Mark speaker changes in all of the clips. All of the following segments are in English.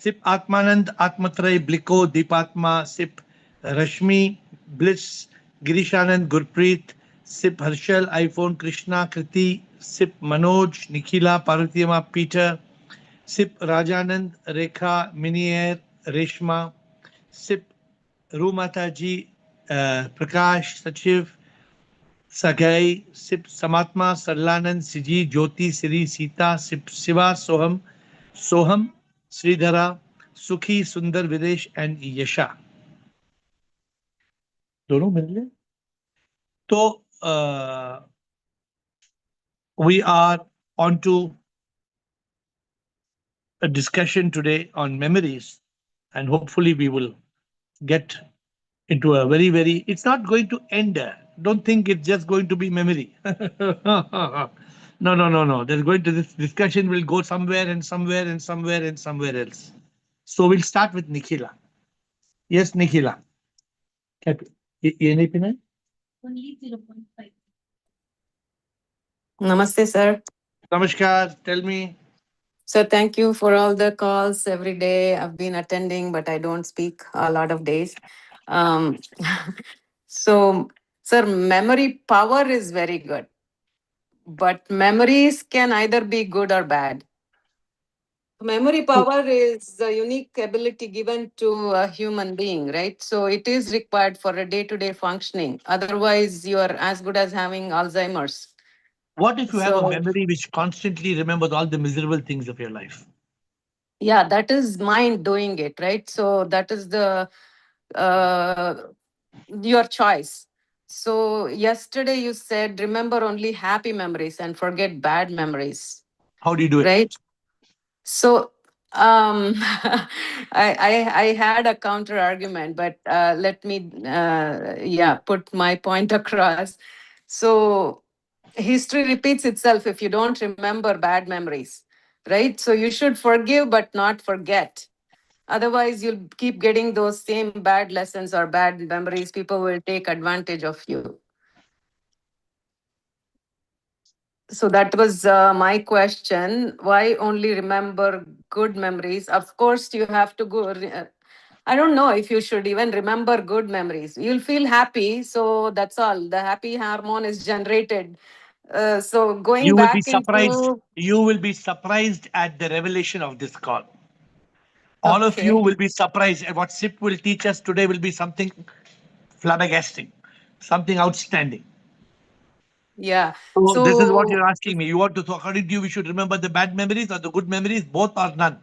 Speaker 1: Sip Atmanand, Atmatray, Bliko, Deepatma, Sip Rashmi, Bliss, Girishanand, Gurpreet, Sip Harshal, iPhone, Krishna, Kriti, Sip Manoj, Nikhila, Parvatiyama, Peter, Sip Rajanand, Rekha, Minier, Reshma, Sip Rumataji, Prakash, Sachiv, Sagai, Sip Samatma, Sarlanand, Siji, Jyoti, Siri, Sita, Sip Shiva, Soham, Sridhara, Sukhi, Sundar, Videsh, and Yasha. दोनों मिल गए तो we are on to a discussion today on memories, and hopefully we will get into a very, it's not going to end. Don't think it's just going to be memory. No. There's going to, this discussion will go somewhere and somewhere and somewhere and somewhere else. So we'll start with Nikhila. Yes, Nikhila. ये नहीं पीना है?
Speaker 2: Only 0.5. Namaste, sir.
Speaker 1: Namaskar. Tell me.
Speaker 2: So thank you for all the calls every day. I've been attending, but I don't speak a lot of days. Um, so, sir, memory power is very good, but memories can either be good or bad. Memory power is a unique ability given to a human being, right? So it is required for a day-to-day functioning. Otherwise, you are as good as having Alzheimer's.
Speaker 1: What if you have a
Speaker 2: So
Speaker 1: memory which constantly remembers all the miserable things of your life?
Speaker 2: yeah, that is mind doing it, right? So that is the your choice. So yesterday you said remember only happy memories and forget bad memories.
Speaker 1: How do you do it?
Speaker 2: Right. So I had a counter argument, but let me put my point across. So history repeats itself if you don't remember bad memories, right? So you should forgive but not forget. Otherwise, you'll keep getting those same bad lessons or bad memories. People will take advantage of you. So that was my question. Why only remember good memories? Of course, you have to go. I don't know if you should even remember good memories. You'll feel happy. So that's all. The happy hormone is generated. So going
Speaker 1: You will be
Speaker 2: back
Speaker 1: surprised.
Speaker 2: into.
Speaker 1: You will be surprised at the revelation of this call. All of you
Speaker 2: Okay.
Speaker 1: will be surprised at what SIP will teach us today will be something flabbergasting, something outstanding.
Speaker 2: Yeah.
Speaker 1: So this is what
Speaker 2: So
Speaker 1: you're asking me. You want to, according to you, we should remember the bad memories or the good memories, both or none?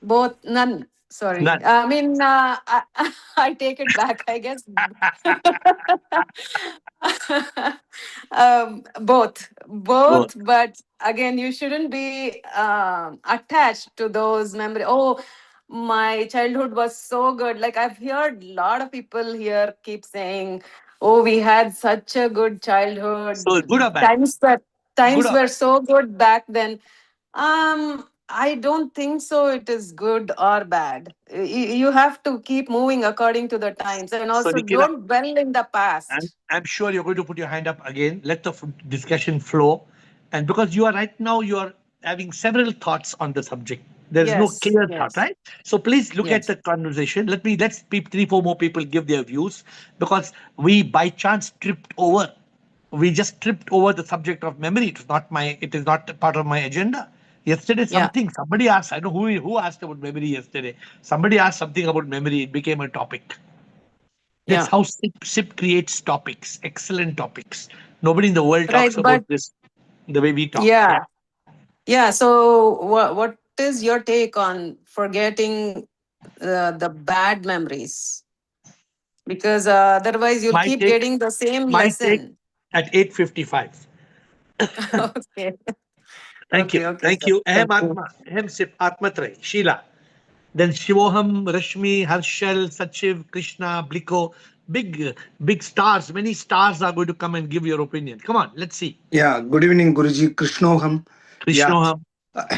Speaker 2: both, none. Sorry.
Speaker 1: None.
Speaker 2: I mean, I take it back, I guess. Both,
Speaker 1: Both.
Speaker 2: but again, you shouldn't be attached to those memories. Oh, my childhood was so good. Like I've heard a lot of people here keep saying, "Oh, we had such a good
Speaker 1: So good
Speaker 2: childhood.
Speaker 1: or bad? Good
Speaker 2: Times
Speaker 1: or
Speaker 2: were
Speaker 1: bad?
Speaker 2: so good back then." I don't think so. It is good or bad. You have to keep moving according to the times, and
Speaker 1: So
Speaker 2: also
Speaker 1: Nikhila,
Speaker 2: don't dwell in the past.
Speaker 1: I'm sure you're going to put your hand up again. Let the discussion flow. And because you are right now, you are having several thoughts on the subject. There's no
Speaker 2: Yes,
Speaker 1: clear thought,
Speaker 2: yes,
Speaker 1: right? So please look at
Speaker 2: yes.
Speaker 1: the conversation. Let's three, four more people give their views because we by chance tripped over. We just tripped over the subject of memory. It is not part of my agenda. Yesterday,
Speaker 2: Yeah,
Speaker 1: somebody asked, I don't know who asked about memory yesterday. Somebody asked something about memory. It became a topic. That's
Speaker 2: yeah.
Speaker 1: how SIP creates topics, excellent topics. Nobody in the world
Speaker 2: Right,
Speaker 1: talks about
Speaker 2: but
Speaker 1: this the way we talk. Yeah.
Speaker 2: yeah, yeah. So, what is your take on forgetting the bad memories? Because otherwise, you'll
Speaker 1: My
Speaker 2: keep
Speaker 1: take,
Speaker 2: getting the same
Speaker 1: my take
Speaker 2: lesson.
Speaker 1: at 8:55.
Speaker 2: Okay,
Speaker 1: Thank you.
Speaker 2: okay,
Speaker 1: Thank
Speaker 2: sir.
Speaker 1: you. Ahem
Speaker 2: Thank you.
Speaker 1: Atma, Ahem SIP, Atmatray, Sheila. Then Shivoham, Rashmi, Harshal, Sachiv, Krishna, Bliko. Big stars. Many stars are going to come and give your opinion. Come on, let's see.
Speaker 3: Yeah, good evening, Guruji. Krishnoham. Yeah.
Speaker 1: Krishnoham.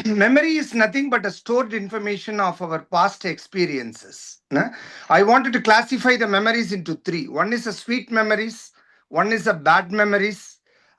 Speaker 3: Memory is nothing but a stored information of our past experiences. I wanted to classify the memories into three. One is the sweet memories, one is the bad memories,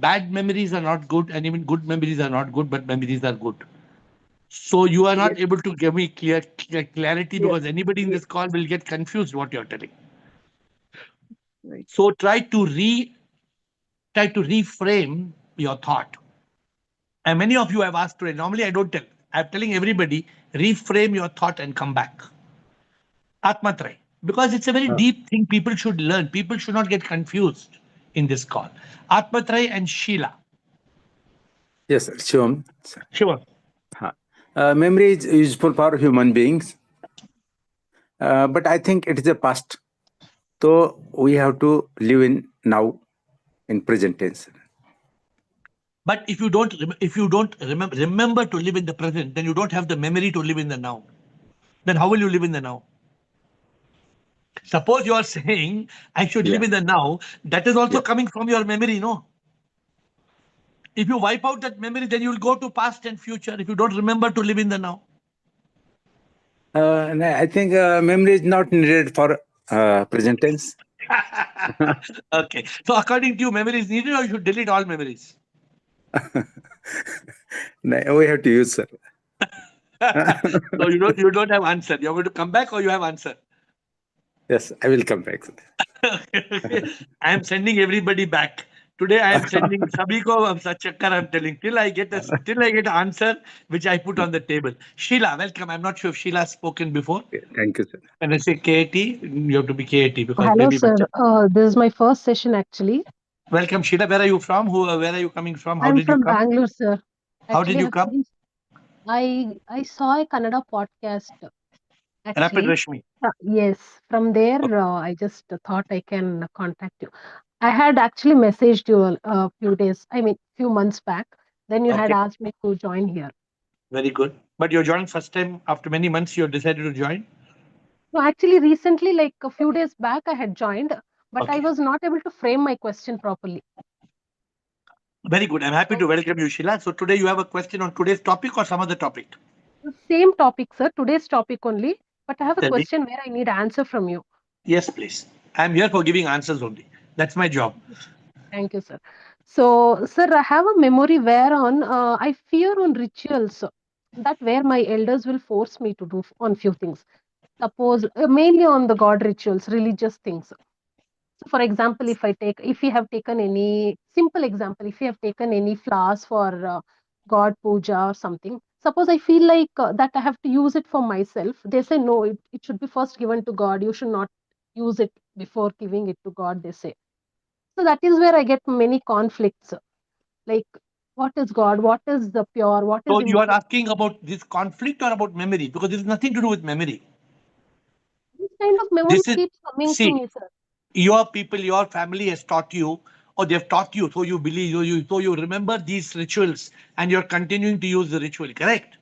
Speaker 1: Bad memories are not good, and even good memories are not good, but memories are good. So you are not
Speaker 4: Yes,
Speaker 1: able to give me clarity
Speaker 4: yes,
Speaker 1: because anybody in
Speaker 4: yes,
Speaker 1: this call will get confused what you're telling.
Speaker 4: right.
Speaker 1: So try to reframe your thought. And many of you have asked today. Normally I don't tell. I'm telling everybody, reframe your thought and come back. Atmatray. Because it's a very
Speaker 5: Uh,
Speaker 1: deep thing people should learn. People should not get confused in this call. Atmatray and Sheila.
Speaker 5: yes, Shivam.
Speaker 1: Shiva.
Speaker 5: Huh. Memory is useful for human beings, but I think it is a past. So we have to live in now, in present tense.
Speaker 1: But if you don't remember to live in the present, then you don't have the memory to live in the now. Then how will you live in the now? Suppose you are saying I should live
Speaker 5: Yeah.
Speaker 1: in the now, that is also
Speaker 5: Yeah.
Speaker 1: coming from your memory, no? If you wipe out that memory, then you will go to past and future if you don't remember to live in the now.
Speaker 5: And I think memory is not needed for present tense.
Speaker 1: Okay. So according to you, memory is needed or you should delete all memories?
Speaker 5: No, we have to use, sir.
Speaker 1: So you don't have answer. You're going to come back or you have answer?
Speaker 5: Yes, I will come back.
Speaker 1: Okay. I am sending everybody back. Today I am sending sabhi ko sach chakkar I'm telling till I get an answer which I put on the table. Sheila, welcome. I'm not sure if Sheila has spoken before.
Speaker 5: Thank you, sir.
Speaker 1: When I say KAT, you have to be KAT because
Speaker 6: Hello,
Speaker 1: maybe
Speaker 6: sir. This is my first session actually.
Speaker 1: welcome Sheila. Where are you from? Where are you coming from? How
Speaker 6: I'm
Speaker 1: did you
Speaker 6: from
Speaker 1: come?
Speaker 6: Bangalore, sir.
Speaker 1: How did
Speaker 6: Actually,
Speaker 1: you come?
Speaker 6: I saw a Kannada podcast
Speaker 1: Rapid
Speaker 6: actually.
Speaker 1: Rashmi.
Speaker 6: Yes, from there
Speaker 1: Okay.
Speaker 6: I just thought I can contact you. I had actually messaged you a few days, I mean, few months back. Then you had
Speaker 1: Okay.
Speaker 6: asked me to join here.
Speaker 1: Very good. But you're joining first time after many months. You decided to join.
Speaker 6: So actually, recently, like a few days back, I had joined, but I
Speaker 1: Okay.
Speaker 6: was not able to frame my question properly.
Speaker 1: Very good. I'm happy
Speaker 6: So
Speaker 1: to welcome you, Sheila. So today you have a question on today's topic or some other topic?
Speaker 6: the same topic, sir. Today's topic only, but I have a
Speaker 1: Tell me.
Speaker 6: question where I need answer from you.
Speaker 1: Yes, please. I'm here for giving answers only. That's my job.
Speaker 6: Thank you, sir. So, sir, I have a memory whereon I fear on rituals that where my elders will force me to do on few things. Suppose mainly on the god rituals, religious things. So, for example, if we have taken any simple example, if we have taken any flowers for god puja or something, suppose I feel like that I have to use it for myself. They say no, it should be first given to God. You should not use it before giving it to God. They say so that is where I get many conflicts. Like, what is God? What is the pure? What is
Speaker 1: So you are
Speaker 6: impure?
Speaker 1: asking about this conflict or about memory? Because this is nothing to do with memory.
Speaker 6: This kind of memory
Speaker 1: This is,
Speaker 6: keeps coming to
Speaker 1: see,
Speaker 6: me, sir.
Speaker 1: your people, your family has taught you, or they've taught you, so you believe, so you remember these rituals and you're continuing to use the ritual, correct?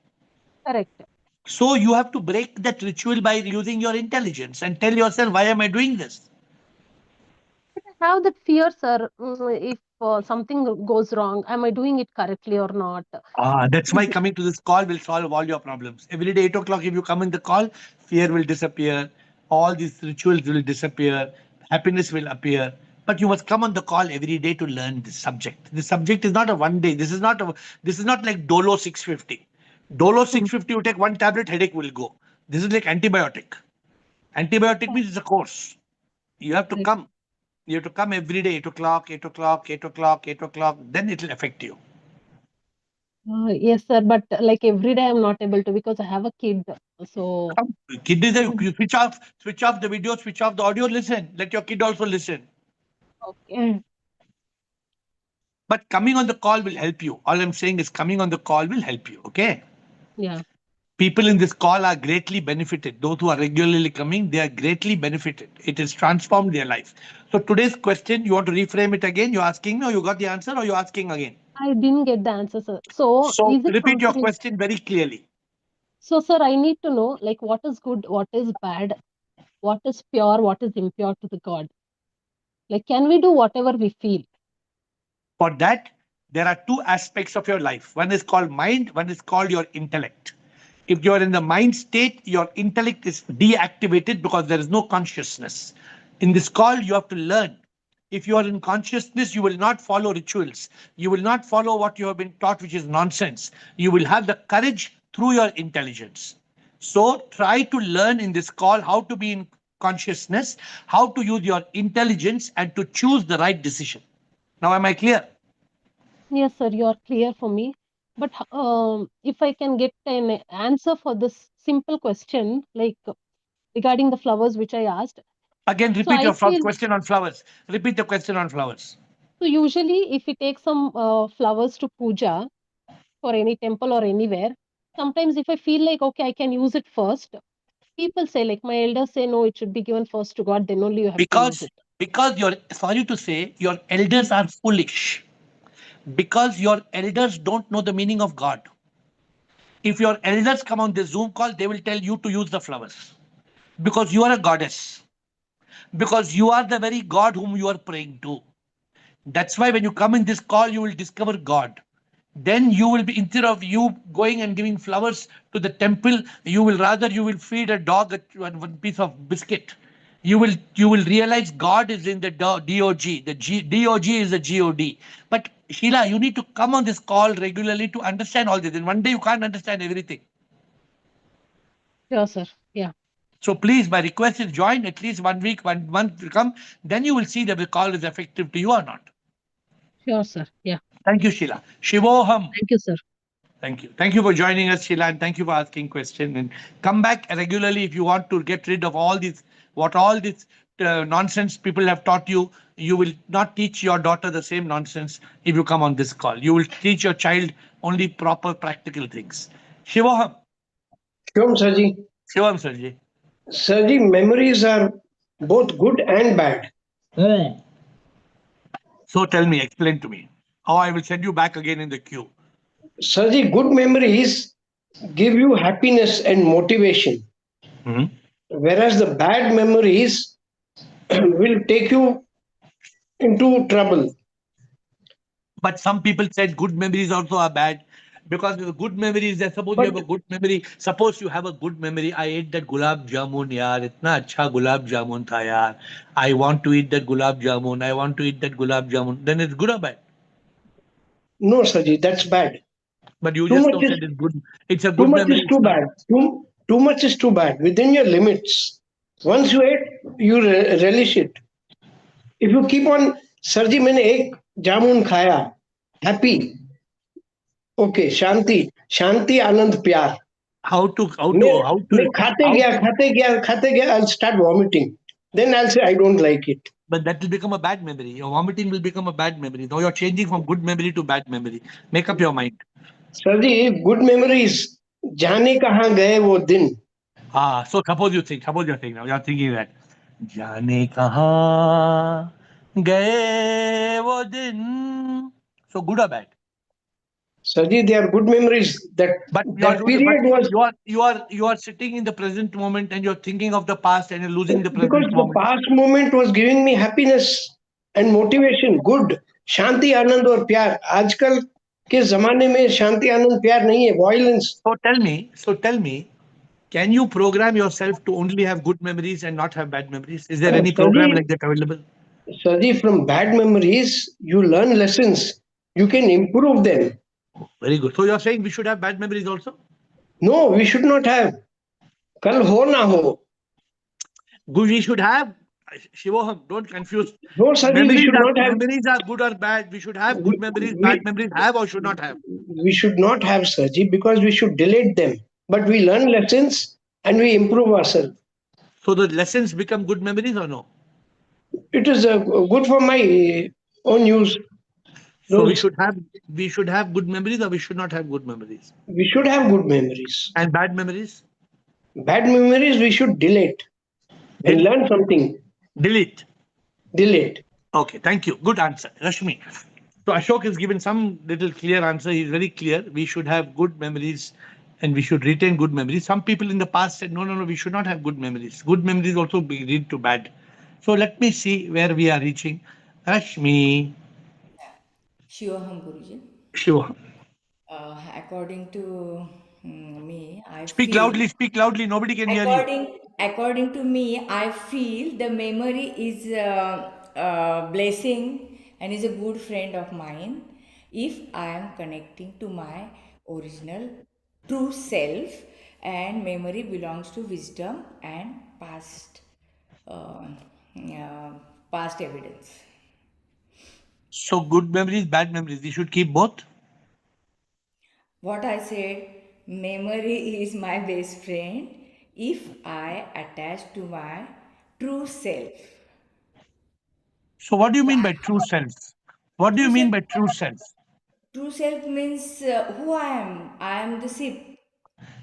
Speaker 6: Correct.
Speaker 1: So you have to break that ritual by using your intelligence and tell yourself, why am I doing this?
Speaker 6: But I have that fear, sir. If something goes wrong, am I doing it correctly or not?
Speaker 1: That's why coming to this call will solve all your problems. Every day, 8 o'clock, if you come in the call, fear will disappear. All these rituals will disappear. Happiness will appear. But you must come on the call every day to learn this subject. This subject is not a one day. This is not like Dolo 650. Dolo
Speaker 6: Mhm.
Speaker 1: 650, you take one tablet, headache will go. This is like antibiotic. Antibiotic means it's a course. You have to
Speaker 6: Correct.
Speaker 1: come. You have to come every day, 8 o'clock, 8 o'clock, 8 o'clock, 8 o'clock. Then it will affect you.
Speaker 6: Yes, sir. But like every day, I'm not able to because I have a kid. So,
Speaker 1: Kid is
Speaker 6: Mhm.
Speaker 1: you switch off the video, switch off the audio, listen. Let your kid also listen.
Speaker 6: Okay.
Speaker 1: But coming on the call will help you. All I'm saying is coming on the call will help you. Okay.
Speaker 6: Yeah.
Speaker 1: People in this call are greatly benefited. Those who are regularly coming, they are greatly benefited. It has transformed their life. So today's question, you want to reframe it again? You're asking me, or you got the answer, or you're asking again?
Speaker 6: I didn't get the answer, sir. So,
Speaker 1: So
Speaker 6: is it
Speaker 1: repeat your
Speaker 6: something?
Speaker 1: question very clearly.
Speaker 6: So, sir, I need to know like what is good, what is bad, what is pure, what is impure to the God. Like, can we do whatever we feel?
Speaker 1: For that, there are two aspects of your life. One is called mind, one is called your intellect. If you're in the mind state, your intellect is deactivated because there is no consciousness. In this call, you have to learn. If you are in consciousness, you will not follow rituals. You will not follow what you have been taught, which is nonsense. You will have the courage through your intelligence. So try to learn in this call how to be in consciousness, how to use your intelligence and to choose the right decision. Now, am I clear?
Speaker 6: Yes, sir, you are clear for me. But if I can get an answer for this simple question, like regarding the flowers which I asked.
Speaker 1: Again,
Speaker 6: So
Speaker 1: repeat
Speaker 6: I
Speaker 1: your
Speaker 6: feel,
Speaker 1: question on flowers. Repeat the question on flowers.
Speaker 6: so usually if we take some flowers to puja for any temple or anywhere, sometimes if I feel like, okay, I can use it first, people say, like my elders say, no, it should be given first to God, then only you have to use
Speaker 1: Because
Speaker 6: it.
Speaker 1: because your sorry to say, your elders are foolish. Because your elders don't know the meaning of God. If your elders come on the Zoom call, they will tell you to use the flowers. Because you are a goddess. Because you are the very God whom you are praying to. That's why when you come in this call, you will discover God. Then you will be, instead of you going and giving flowers to the temple, you will feed a dog one piece of biscuit. You will realize God is in the DOG. DOG is the God. But Sheila, you need to come on this call regularly to understand all this. In one day you can't understand everything.
Speaker 6: Sure, sir. Yeah.
Speaker 1: So please, my request is join at least 1 week, 1 month to come. Then you will see that the call is effective to you or not.
Speaker 6: Sure, sir. Yeah.
Speaker 1: Thank you, Sheila. Shivoham.
Speaker 6: Thank you, sir.
Speaker 1: Thank you. Thank you for joining us, Sheila, and thank you for asking questions. And come back regularly if you want to get rid of all this nonsense people have taught you. You will not teach your daughter the same nonsense if you come on this call. You will teach your child only proper practical things. Shivoham.
Speaker 7: Sure, Sarji.
Speaker 1: Shivam Sarji.
Speaker 7: Sarji, memories are both good and bad.
Speaker 1: So tell me, explain to me. Or I will send you back again in the queue.
Speaker 7: Sarji, good memories give you happiness and motivation,
Speaker 1: Mhm.
Speaker 7: whereas the bad memories will take you into trouble.
Speaker 1: But some people said good memories also are bad because the good memories, suppose you
Speaker 7: But
Speaker 1: have a good memory. Suppose you have a good memory. I ate that gulab jamun, yaar. Itna acha gulab jamun tha, yaar. I want to eat that gulab jamun. I want to eat that gulab jamun. Then it's good or bad?
Speaker 7: no, Sarji, that's bad.
Speaker 1: But you
Speaker 7: Too
Speaker 1: just
Speaker 7: much
Speaker 1: now
Speaker 7: is
Speaker 1: said it's good. It's a
Speaker 7: too
Speaker 1: good
Speaker 7: much is
Speaker 1: memory.
Speaker 7: too
Speaker 1: It's not.
Speaker 7: bad. Too much is too bad. Within your limits. Once you ate, you relish it. If you keep on, Sarji, मैंने एक जामुन खाया, happy, okay, शांति, शांति, आनंद, प्यार.
Speaker 1: How to how
Speaker 7: मैं
Speaker 1: to how
Speaker 7: मैं
Speaker 1: to
Speaker 7: खाते
Speaker 1: how
Speaker 7: गया
Speaker 1: to.
Speaker 7: खाते गया खाते गया I'll start vomiting, then I'll say I don't like it.
Speaker 1: But that will become a bad memory. Your vomiting will become a bad memory. Now you're changing from good memory to bad memory. Make up your mind.
Speaker 7: Sir ji good memories जाने कहाँ गए वो दिन.
Speaker 1: So suppose you're thinking that जाने कहाँ गए वो दिन. So good or bad?
Speaker 7: Sir ji they are good memories.
Speaker 1: But
Speaker 7: That period was
Speaker 1: you are sitting in the present moment and you're thinking of the past and you're losing the
Speaker 7: because
Speaker 1: present
Speaker 7: the
Speaker 1: moment.
Speaker 7: past moment was giving me happiness and motivation. Good, शांति आनंद और प्यार. आजकल के जमाने में शांति आनंद प्यार नहीं है, violence.
Speaker 1: So tell me, can you program yourself to only have good memories and not have bad memories? Is there any
Speaker 7: sir ji,
Speaker 1: program like that available?
Speaker 7: sir ji, from bad memories you learn lessons, you can improve them.
Speaker 1: Very good. So you're saying we should have bad memories also?
Speaker 7: No, we should not have. कल हो ना हो.
Speaker 1: Good, we should have. Shivoham, don't confuse.
Speaker 7: No, sir ji, we should not have.
Speaker 1: Memories are good or bad. We should have
Speaker 7: we,
Speaker 1: good memories,
Speaker 7: we,
Speaker 1: bad memories, have or should not have.
Speaker 7: we should not have surgery because we should delete them. But we learn lessons and we improve ourselves.
Speaker 1: So the lessons become good memories or no?
Speaker 7: It is good for my own use.
Speaker 1: So
Speaker 7: Those,
Speaker 1: we should have good memories or we should not have good memories.
Speaker 7: we should have good memories.
Speaker 1: And bad memories?
Speaker 7: Bad memories we should delete and learn something.
Speaker 1: Delete.
Speaker 7: Delete.
Speaker 1: Okay, thank you. Good answer. Rashmi. So Ashok has given some little clear answer. He's very clear. We should have good memories and we should retain good memories. Some people in the past said, no, we should not have good memories. Good memories also lead to bad. So let me see where we are reaching. Rashmi.
Speaker 8: Shivoham Guruji.
Speaker 1: Sure.
Speaker 8: According to me, I
Speaker 1: Speak
Speaker 8: feel.
Speaker 1: loudly. Nobody can hear you.
Speaker 8: According to me, I feel the memory is blessing and is a good friend of mine if I am connecting to my original true self, and memory belongs to wisdom and uh, uh, past evidence.
Speaker 1: So good memories, bad memories. We should keep both.
Speaker 8: What I said, memory is my best friend if I attach to my true self.
Speaker 1: So what do you
Speaker 8: So
Speaker 1: mean
Speaker 8: I
Speaker 1: by true
Speaker 8: have
Speaker 1: self? What do you
Speaker 8: true self.
Speaker 1: mean by true self?
Speaker 8: True self means who I am. I am the SIP.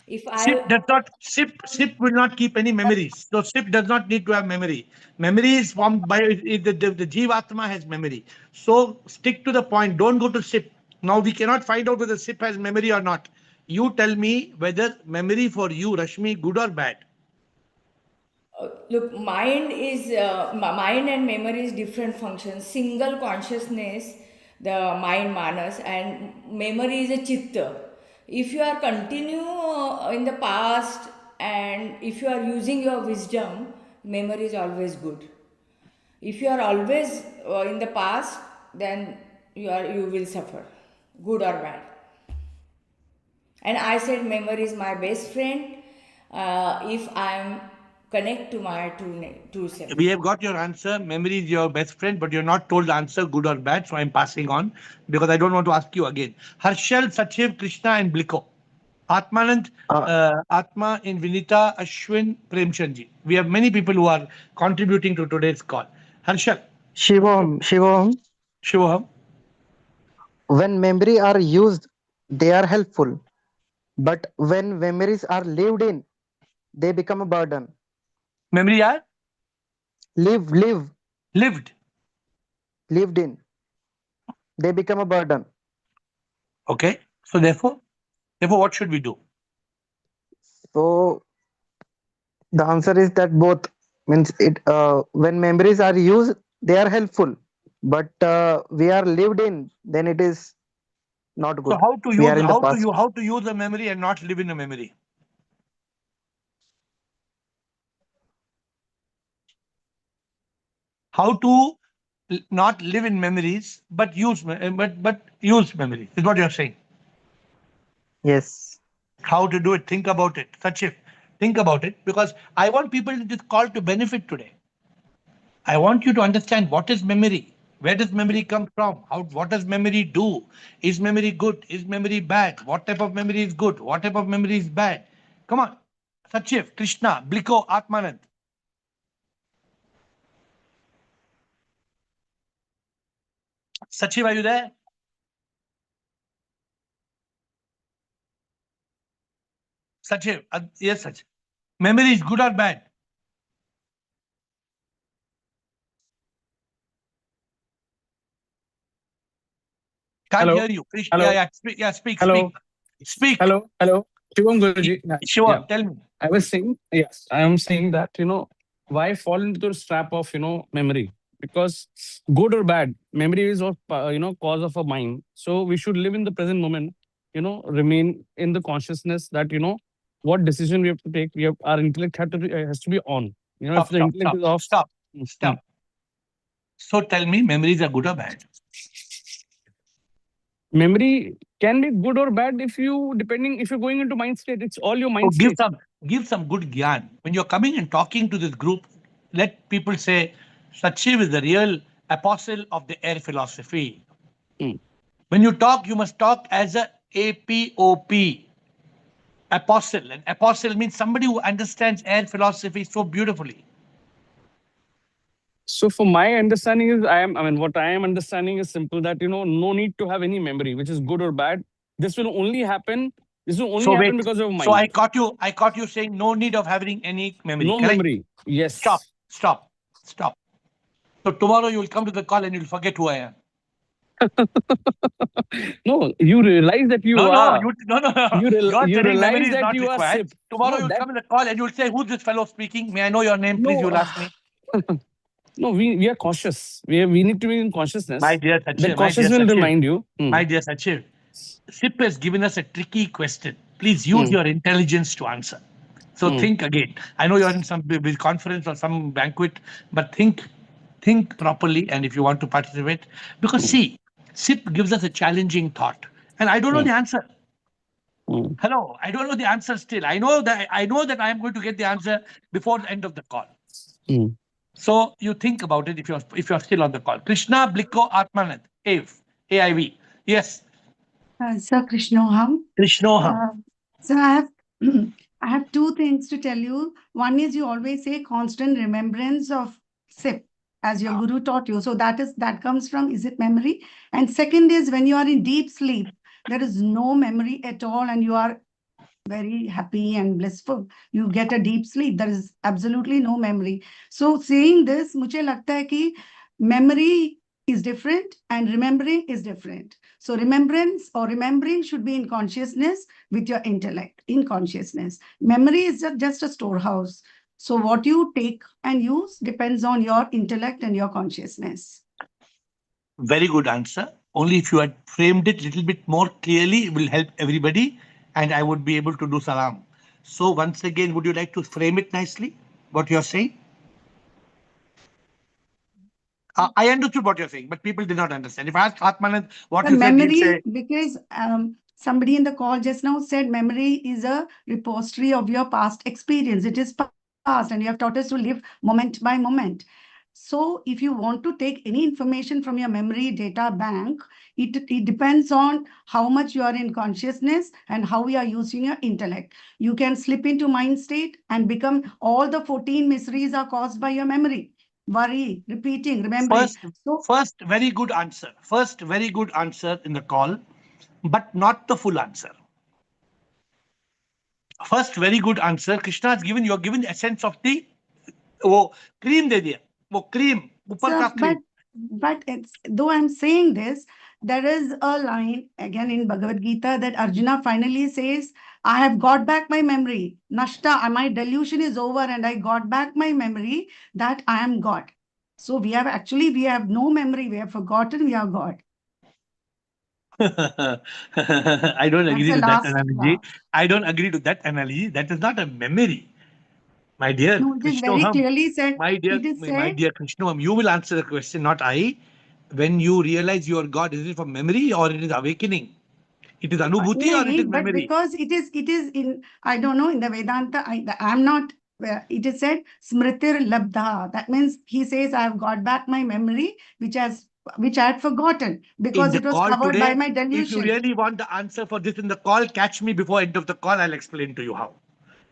Speaker 8: If
Speaker 1: SIP
Speaker 8: I
Speaker 1: does not SIP will not keep any memories. So SIP does not need to have memory. Memory is formed by the Jivatma has memory. So stick to the point. Don't go to SIP. Now we cannot find out whether SIP has memory or not. You tell me whether memory for you, Rashmi, good or bad.
Speaker 8: look, mind and memory is different functions. Single consciousness, the mind manas, and memory is a chitta. If you are continue in the past and if you are using your wisdom, memory is always good. If you are always in the past, then you will suffer, good or bad. And I said memory is my best friend if I am connect to my true
Speaker 1: We
Speaker 8: self.
Speaker 1: have got your answer. Memory is your best friend, but you're not told the answer, good or bad. So I'm passing on because I don't want to ask you again. Harshal, Sachiv, Krishna, and Bliko. Atmanand, Atma, in Vinita, Ashwin, Premchandji. We have many people who are contributing to today's call. Harshal,
Speaker 9: Shivam,
Speaker 1: Shivam,
Speaker 9: when memory are used, they are helpful. But when memories are lived in, they become a burden.
Speaker 1: memory are
Speaker 9: Live,
Speaker 1: lived.
Speaker 9: lived in, they become a burden.
Speaker 1: Okay. So therefore, what should we do?
Speaker 9: So the answer is that both means it. When memories are used, they are helpful. But we are lived in, then it is not
Speaker 1: So
Speaker 9: good. We are in the past.
Speaker 1: how to use a memory and not live in a memory? How to not live in memories, but use memories is what you're saying.
Speaker 9: Yes.
Speaker 1: How to do it? Think about it. Sachif, think about it because I want people in this call to benefit today. I want you to understand what is memory. Where does memory come from? What does memory do? Is memory good? Is memory bad? What type of memory is good? What type of memory is bad? Come on. Sachiv, Krishna, Bliko, Atmanand. Sachiv, are you there? Sachiv, yes, Sachiv. Memory is good or bad? Can't
Speaker 10: Hello,
Speaker 1: hear you. Krishna,
Speaker 10: hello,
Speaker 1: yeah, speak,
Speaker 10: hello,
Speaker 1: speak. Speak.
Speaker 10: hello. Shivam Guruji. Yeah,
Speaker 1: Shivam, tell me.
Speaker 10: I was saying, yes, I am saying that, why fall into the trap of, memory? Because good or bad, memory is of, cause of a mind. So we should live in the present moment, remain in the consciousness that, what decision we have to take, our intellect has to be on. If
Speaker 1: Stop,
Speaker 10: the
Speaker 1: stop,
Speaker 10: intellect
Speaker 1: stop,
Speaker 10: is off,
Speaker 1: stop,
Speaker 10: mm, mm.
Speaker 1: stop. So tell me, memories are good or bad?
Speaker 10: Memory can be good or bad if you're going into mind state. It's all your
Speaker 1: So
Speaker 10: mind state.
Speaker 1: give some good gyan. When you're coming and talking to this group, let people say, Sachiv is the real apostle of the air philosophy.
Speaker 10: Mm.
Speaker 1: When you talk, you must talk as a APOP, apostle. And apostle means somebody who understands air philosophy so beautifully.
Speaker 10: So for my understanding is what I am understanding is simple that no need to have any memory, which is good or bad. This will only
Speaker 1: So
Speaker 10: happen
Speaker 1: wait.
Speaker 10: because of
Speaker 1: So
Speaker 10: mind.
Speaker 1: I caught you saying no need of having any memory.
Speaker 10: No
Speaker 1: Correct?
Speaker 10: memory.
Speaker 1: Stop,
Speaker 10: Yes.
Speaker 1: stop, stop. So tomorrow you will come to the call and you'll forget who I am.
Speaker 10: No, you realize that you
Speaker 1: No, no,
Speaker 10: are.
Speaker 1: no. You are
Speaker 10: You
Speaker 1: telling memory
Speaker 10: realize
Speaker 1: is
Speaker 10: that
Speaker 1: not
Speaker 10: you are
Speaker 1: required.
Speaker 10: SIP.
Speaker 1: Tomorrow
Speaker 10: No,
Speaker 1: you'll
Speaker 10: that
Speaker 1: come in the call and you'll say, who's this fellow speaking? May I know your name, please?
Speaker 10: no.
Speaker 1: You'll ask me.
Speaker 10: No, we are cautious. We need to be in
Speaker 1: My
Speaker 10: consciousness.
Speaker 1: dear
Speaker 10: That
Speaker 1: Sachin, my dear
Speaker 10: cautious will
Speaker 1: Sachin,
Speaker 10: remind you.
Speaker 1: my dear Sachin, SIP has given us a tricky question. Please use
Speaker 10: Mm,
Speaker 1: your intelligence to answer. So
Speaker 10: mm.
Speaker 1: think again. I know you're in some big conference or some banquet, but think Think properly, and if you want to participate, because see, SIP gives us a challenging thought, and I don't know the answer. Hello, I don't know the answer still. I know that I am going to get the answer before the end of the call. So you think about it if you're still on the call. Krishna, Bliko, Atmanand, AIV. Yes.
Speaker 11: Sir Krishnoham.
Speaker 1: Krishnoham.
Speaker 11: So I have two things to tell you. One is you always say constant remembrance of SIP as your guru taught you. So that comes from is it memory? And second is when you are in deep sleep, there is no memory at all and you are very happy and blissful. You get a deep sleep. There is absolutely no memory. So saying this, मुझे लगता है कि memory is different and remembering is different. So remembrance or remembering should be in consciousness with your intellect, in consciousness. Memory is just a storehouse. So what you take and use depends on your intellect and your consciousness.
Speaker 1: Very good answer. Only if you had framed it a little bit more clearly, it will help everybody, and I would be able to do salam. So once again, would you like to frame it nicely, what you're saying? I understood what you're saying, but people did not understand. If I ask Atmanand what
Speaker 11: The
Speaker 1: you said, he'll
Speaker 11: memory,
Speaker 1: say,
Speaker 11: because somebody in the call just now said memory is a repository of your past experience. It is past, and you have taught us to live moment by moment. So if you want to take any information from your memory data bank, it depends on how much you are in consciousness and how you are using your intellect. You can slip into mind state and become all the 14 miseries are caused by your memory. Worry, repeating, remembering.
Speaker 1: First, very good answer. First, very good answer in the call, but not the full answer. First, very good answer. Krishna has given, you are given essence of the वो cream दे दिया, वो cream, ऊपर का cream.
Speaker 11: But it's, though I'm saying this, there is a line again in Bhagavad Gita that Arjuna finally says, I have got back my memory. Nashta, my delusion is over and I got back my memory that I am God. So we have no memory. We have forgotten we are God.
Speaker 1: I don't agree to that analogy. I don't agree to that analogy. That is not a memory. My dear
Speaker 11: no, it is very clearly said.
Speaker 1: my dear Krishnam, you will answer the question, not I. When you realize you are God, is it from memory or it is awakening? It is anubhuti or it is memory?
Speaker 11: But because it is in, I don't know, in the Vedanta, I'm not, it is said, smritir labdha. That means he says, I have got back my memory, which I had forgotten because it was covered by my delusion.
Speaker 1: If you really want the answer for this in the call, catch me before end of the call. I'll explain to you how.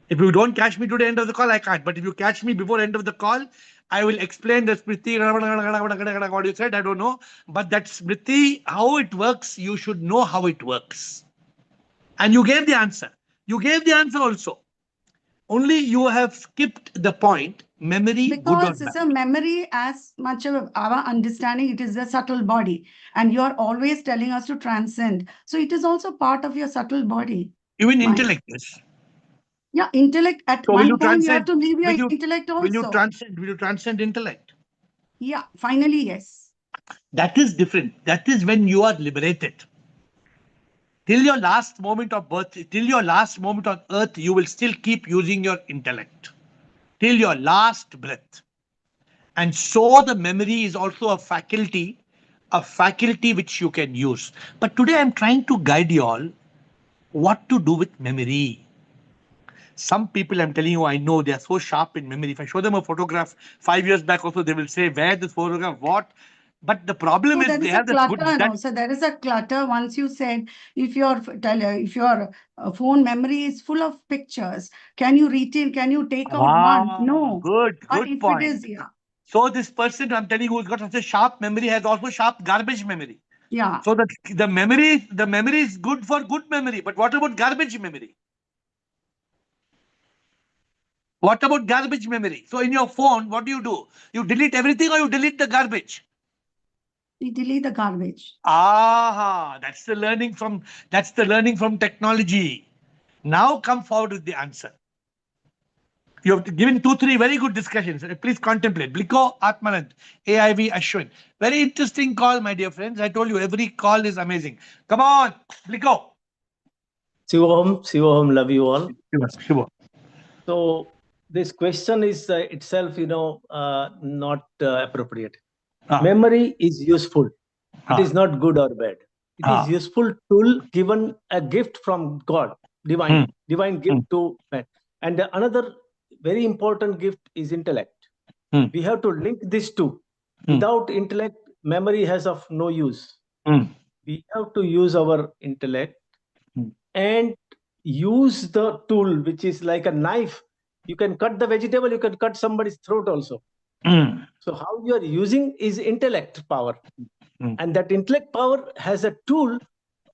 Speaker 1: If you don't catch me to the end of the call, I can't. But if you catch me before end of the call, I will explain the smriti, what you said, I don't know. But that smriti, how it works, you should know how it works. And you gave the answer. You gave the answer also. Only you have skipped the point, memory,
Speaker 11: because it's a memory, as much of our understanding, it is a subtle body. And you're always telling us to transcend. So it is also part of your subtle body.
Speaker 1: Even intellect, yes.
Speaker 11: Yeah, intellect. At
Speaker 1: so
Speaker 11: one point, you have to leave your intellect also.
Speaker 1: Will you transcend intellect?
Speaker 11: Yeah, finally, yes.
Speaker 1: That is different. That is when you are liberated. Till your last moment of birth, till your last moment on earth, you will still keep using your intellect. Till your last breath. And so the memory is also a faculty which you can use. But today I'm trying to guide you all what to do with memory. Some people, I'm telling you, I know they are so sharp in memory. If I show them a photograph 5 years back also, they will say, where this photograph, what? But the problem is they have this good...
Speaker 11: So there is a clutter. Once you said, if your phone memory is full of pictures, can you retain, can you take out one? No.
Speaker 1: Good point.
Speaker 11: It is, yeah.
Speaker 1: So this person, I'm telling you, who's got such a sharp memory has also sharp garbage memory.
Speaker 11: Yeah.
Speaker 1: So the memory is good for good memory. But what about garbage memory? What about garbage memory? So in your phone, what do? You delete everything or you delete the garbage?
Speaker 11: You delete the garbage.
Speaker 1: That's the learning from technology. Now come forward with the answer. You have given 2-3 very good discussions. Please contemplate. Bliko, Atmanand, AIV, Ashwin. Very interesting call, my dear friends. I told you every call is amazing. Come on, Bliko.
Speaker 12: Shivoham, love you all.
Speaker 1: Shiva.
Speaker 12: So this question is itself, not appropriate.
Speaker 1: Ah.
Speaker 12: Memory is useful. It
Speaker 1: Ah.
Speaker 12: is not good or bad. It is useful tool given a gift from God, divine gift to man. And another very important gift is intellect. We have to link these two. Without intellect, memory has of no use. We have to use our intellect and use the tool, which is like a knife. You can cut the vegetable, you can cut somebody's throat also. So how you are using is intellect power. And that intellect power has a tool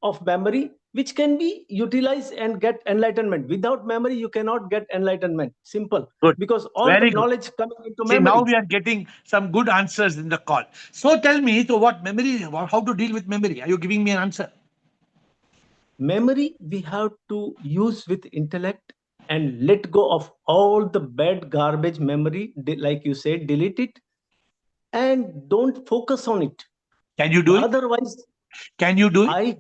Speaker 12: of memory which can be utilized and get enlightenment. Without memory, you cannot get enlightenment. Simple.
Speaker 1: Good.
Speaker 12: Because all
Speaker 1: Very
Speaker 12: the
Speaker 1: good.
Speaker 12: knowledge coming into
Speaker 1: See,
Speaker 12: memory.
Speaker 1: now we are getting some good answers in the call. So tell me, so what memory, how to deal with memory? Are you giving me an answer?
Speaker 12: Memory, we have to use with intellect and let go of all the bad garbage memory, like you said, delete it and don't focus on it.
Speaker 1: Can you do it?
Speaker 12: Otherwise,
Speaker 1: can you do it?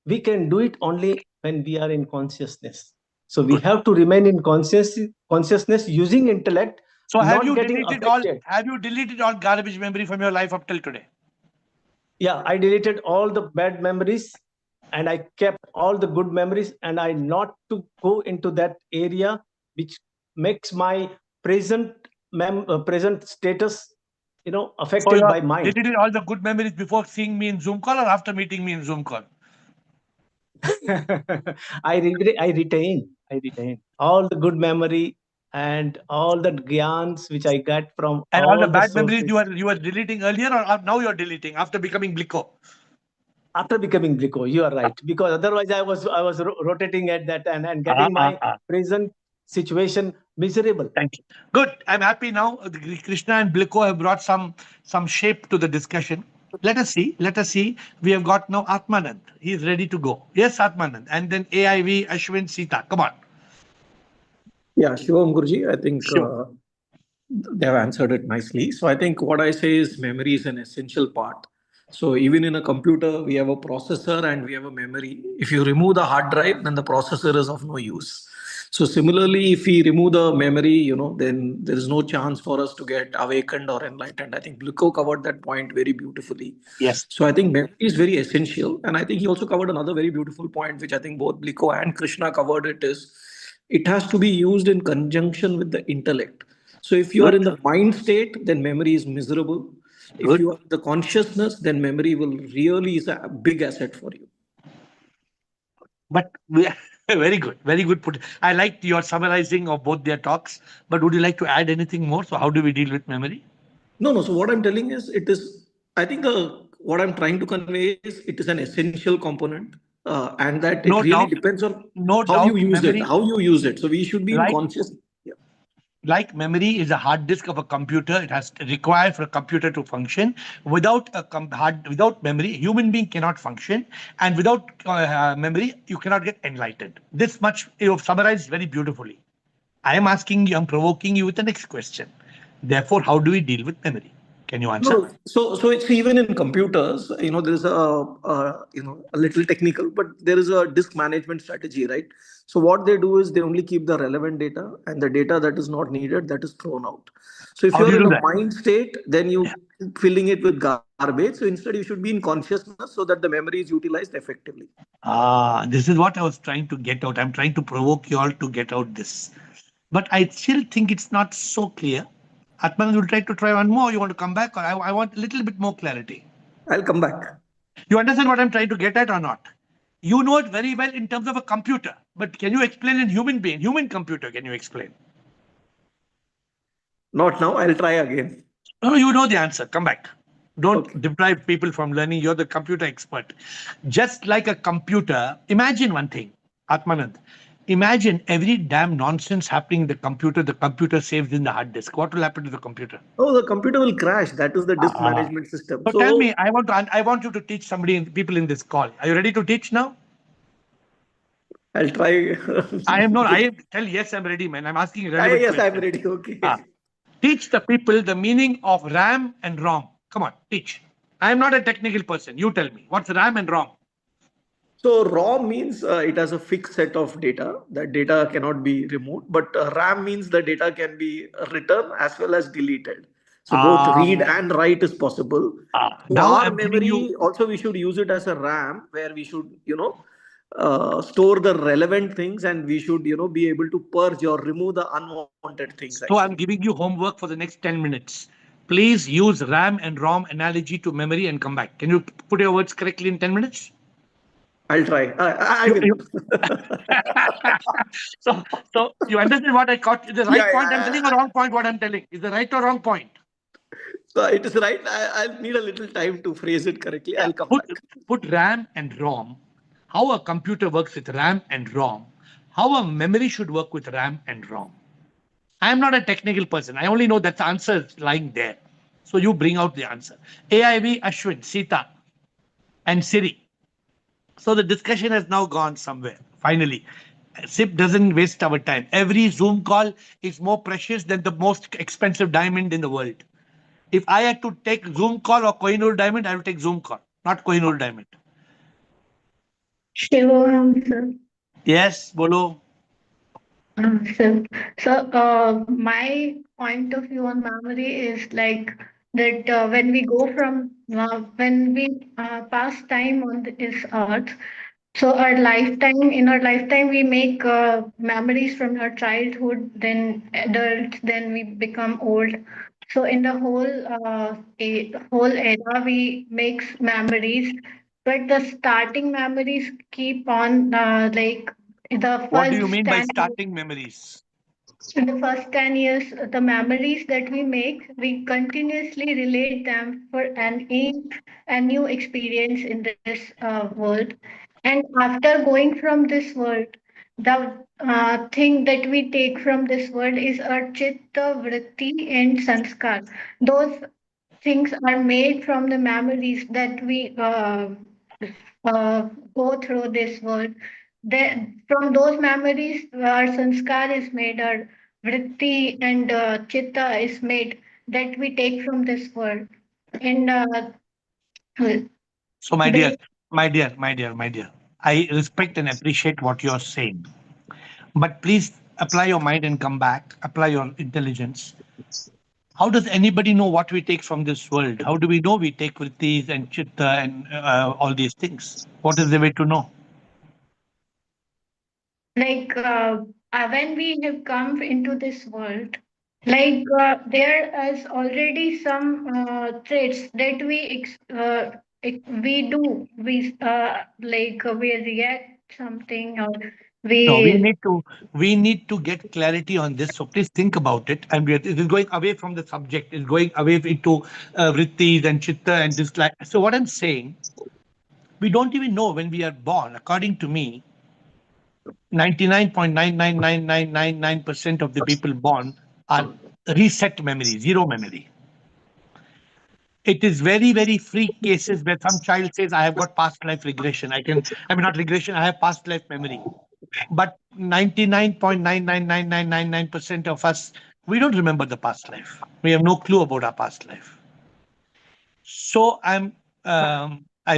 Speaker 12: We can do it only when we are in consciousness. So we have to remain in consciousness using intellect.
Speaker 1: So have you
Speaker 12: getting
Speaker 1: deleted
Speaker 12: affected.
Speaker 1: have you deleted all garbage memory from your life up till today?
Speaker 12: Yeah, I deleted all the bad memories and I kept all the good memories, and I not to go into that area which makes my present present status affected
Speaker 1: So
Speaker 12: by mind.
Speaker 1: deleted all the good memories before seeing me in Zoom call or after meeting me in Zoom call?
Speaker 12: I retain all the good memory and all the gyans which I got from
Speaker 1: And all the
Speaker 12: all the
Speaker 1: bad memories
Speaker 12: sources.
Speaker 1: you were deleting earlier, or now you're deleting after becoming Bliko?
Speaker 12: After becoming Bliko, you are right. Because otherwise I was rotating at that and getting my present situation miserable.
Speaker 1: Thank you. Good. I'm happy now. Krishna and Bliko have brought some shape to the discussion. Let us see. We have got now Atmanand. He is ready to go. Yes, Atmanand. And then AIV, Ashwin, Sita. Come on.
Speaker 13: Yeah, Shivam Guruji, I think
Speaker 1: Sure.
Speaker 13: they have answered it nicely. So I think what I say is memory is an essential part. So even in a computer, we have a processor and we have a memory. If you remove the hard drive, then the processor is of no use. So similarly, if we remove the memory, then there is no chance for us to get awakened or enlightened. I think Bliko covered that point very beautifully.
Speaker 1: Yes.
Speaker 13: So I think memory is very essential. And I think he also covered another very beautiful point, which I think both Bliko and Krishna covered it, is it has to be used in conjunction with the intellect. So if you are in the mind state, then memory is miserable. If you are in the consciousness, then memory will really is a big asset for you.
Speaker 1: But very good. Very good. I liked your summarizing of both their talks. But would you like to add anything more? So how do we deal with memory?
Speaker 13: No. So what I'm telling is, I think what I'm trying to convey is it is an essential component, and that it really depends on how you use it. So we should be in conscious.
Speaker 1: Like memory is a hard disk of a computer. It has required for a computer to function. Without without memory, a human being cannot function, and without memory, you cannot get enlightened. This much you have summarized very beautifully. I am asking you, I'm provoking you with the next question. Therefore, how do we deal with memory? Can you answer?
Speaker 13: No, so it's even in computers, there is a little technical, but there is a disk management strategy, right? So what they do is they only keep the relevant data, and the data that is not needed, that is thrown out. So if
Speaker 1: How do
Speaker 13: you're
Speaker 1: you
Speaker 13: in
Speaker 1: do
Speaker 13: a
Speaker 1: that?
Speaker 13: mind state, then you keep filling it with garbage. So instead you should be in consciousness so that the memory is utilized effectively.
Speaker 1: This is what I was trying to get out. I'm trying to provoke you all to get out this. But I still think it's not so clear. Atman, will try one more. You want to come back, or I want a little bit more clarity.
Speaker 13: I'll come back.
Speaker 1: You understand what I'm trying to get at or not? You know it very well in terms of a computer, but can you explain in human computer? Can you explain?
Speaker 13: Not now. I'll try again.
Speaker 1: No, you know the answer. Come back. Don't deprive people from learning. You're the computer expert. Just like a computer, imagine one thing, Atmanand. Imagine every damn nonsense happening in the computer saves in the hard disk. What will happen to the computer?
Speaker 13: Oh, the computer will crash. That is the disk management system.
Speaker 1: So tell me, I want you to teach people in this call. Are you ready to teach now?
Speaker 13: I'll try.
Speaker 1: Tell yes, I'm ready, man. I'm asking relevant
Speaker 13: yes,
Speaker 1: questions.
Speaker 13: I'm ready. Okay.
Speaker 1: Teach the people the meaning of RAM and ROM. Come on, teach. I am not a technical person. You tell me. What's RAM and ROM?
Speaker 13: So raw means it has a fixed set of data. That data cannot be removed. But RAM means the data can be written as well as deleted. So both read and write is possible. So
Speaker 1: Now
Speaker 13: our
Speaker 1: I'm giving you.
Speaker 13: memory also we should use it as a RAM where we should store the relevant things, and we should be able to purge or remove the unwanted things actually.
Speaker 1: So I'm giving you homework for the next 10 minutes. Please use RAM and ROM analogy to memory and come back. Can you put your words correctly in 10 minutes?
Speaker 13: I'll try. I
Speaker 1: You-
Speaker 13: will.
Speaker 1: you- so you understand what I caught? Is the right
Speaker 13: Yeah,
Speaker 1: point I'm telling
Speaker 13: yeah.
Speaker 1: or wrong point what I'm telling? Is the right or wrong point?
Speaker 13: So it is right. I'll need a little time to phrase it correctly.
Speaker 1: Yeah.
Speaker 13: I'll come
Speaker 1: Put,
Speaker 13: back.
Speaker 1: put RAM and ROM. How a computer works with RAM and ROM. How a memory should work with RAM and ROM. I am not a technical person. I only know that the answer is lying there. So you bring out the answer. AIV, Ashwin, Sita, and Siri. So the discussion has now gone somewhere. Finally, SIP doesn't waste our time. Every Zoom call is more precious than the most expensive diamond in the world. If I had to take Zoom call or Kohinoor diamond, I would take Zoom call, not Kohinoor diamond.
Speaker 14: Shivam, sir.
Speaker 1: Yes, bolo.
Speaker 14: My point of view on memory is like that when we go from when we pass time on this earth, so in our lifetime, we make memories from our childhood, then adults, then we become old. So in the whole era, we make memories, but the starting memories keep on like the
Speaker 1: What do you
Speaker 14: first
Speaker 1: mean by
Speaker 14: 10
Speaker 1: starting memories?
Speaker 14: in the first 10 years, the memories that we make, we continuously relate them for a new experience in this world. And after going from this world, the thing that we take from this world is our chitta, vritti, and sanskar. Those things are made from the memories that we go through this world. From those memories, our sanskar is made, our vritti and chitta is made that we take from this world. And
Speaker 1: So, my dear, I respect and appreciate what you're saying. But please apply your mind and come back, apply your intelligence. How does anybody know what we take from this world? How do we know we take vrittis and chitta and all these things? What is the way to know?
Speaker 14: like when we have come into this world, there is already some traits that we do. We react something or
Speaker 1: No,
Speaker 14: we.
Speaker 1: we need to get clarity on this. So please think about it. And it is going away from the subject. It's going away into vrittis and chitta and dislike. So what I'm saying, we don't even know when we are born. According to me, 99.99999% of the people born are reset memory, zero memory. It is very, very freak cases where some child says, I have got past life regression. I mean, not regression, I have past life memory. But 99.99999% of us, we don't remember the past life. We have no clue about our past life. So I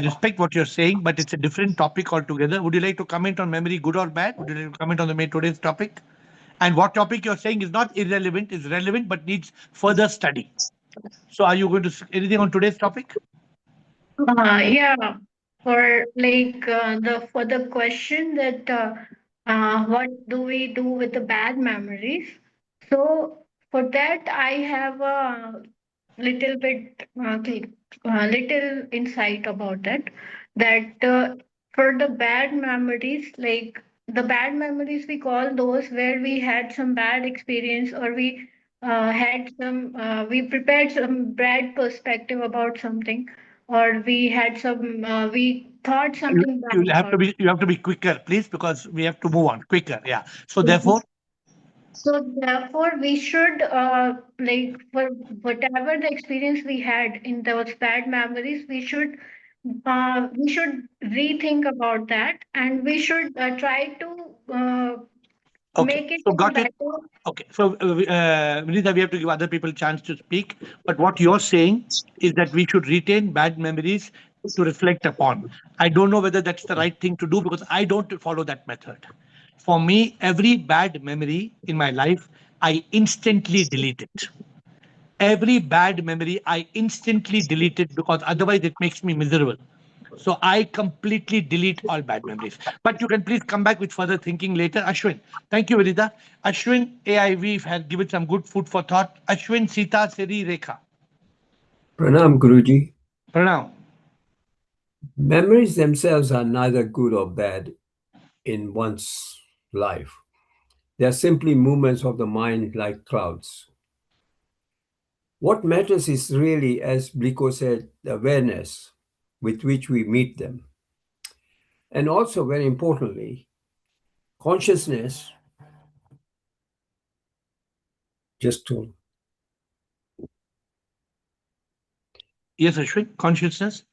Speaker 1: respect what you're saying, but it's a different topic altogether. Would you like to comment on memory, good or bad? Would you like to comment on today's topic? And what topic you're saying is not irrelevant, is relevant, but needs further study. So are you going to anything on today's topic?
Speaker 14: Yeah, for the question that what do we do with the bad memories? So for that, I have a little bit little insight about that. That for the bad memories, like the bad memories, we call those where we had some bad experience or we prepared some bad perspective about something or we thought something bad about.
Speaker 1: You have to be quicker, please, because we have to move on quicker. Yeah. So therefore,
Speaker 14: So therefore, we should for whatever the experience we had in those bad memories, we should rethink about that, and we should try to
Speaker 1: okay.
Speaker 14: make it
Speaker 1: So
Speaker 14: in a
Speaker 1: got it.
Speaker 14: better.
Speaker 1: Okay. So Vinitha, we have to give other people chance to speak. But what you're saying is that we should retain bad memories to reflect upon. I don't know whether that's the right thing to do because I don't follow that method. For me, every bad memory in my life, I instantly delete it. Every bad memory, I instantly delete it because otherwise it makes me miserable. So I completely delete all bad memories. But you can please come back with further thinking later. Ashwin, thank you, Virida. Ashwin, AIV has given some good food for thought. Ashwin, Sita, Siri, Rekha.
Speaker 15: Pranam Guruji.
Speaker 1: Pranam.
Speaker 15: Memories themselves are neither good or bad in one's life. They are simply movements of the mind like clouds. What matters is really, as Blico said, the awareness with which we meet them. And also, very importantly, consciousness. Just to.
Speaker 1: Yes, Ashwin, consciousness.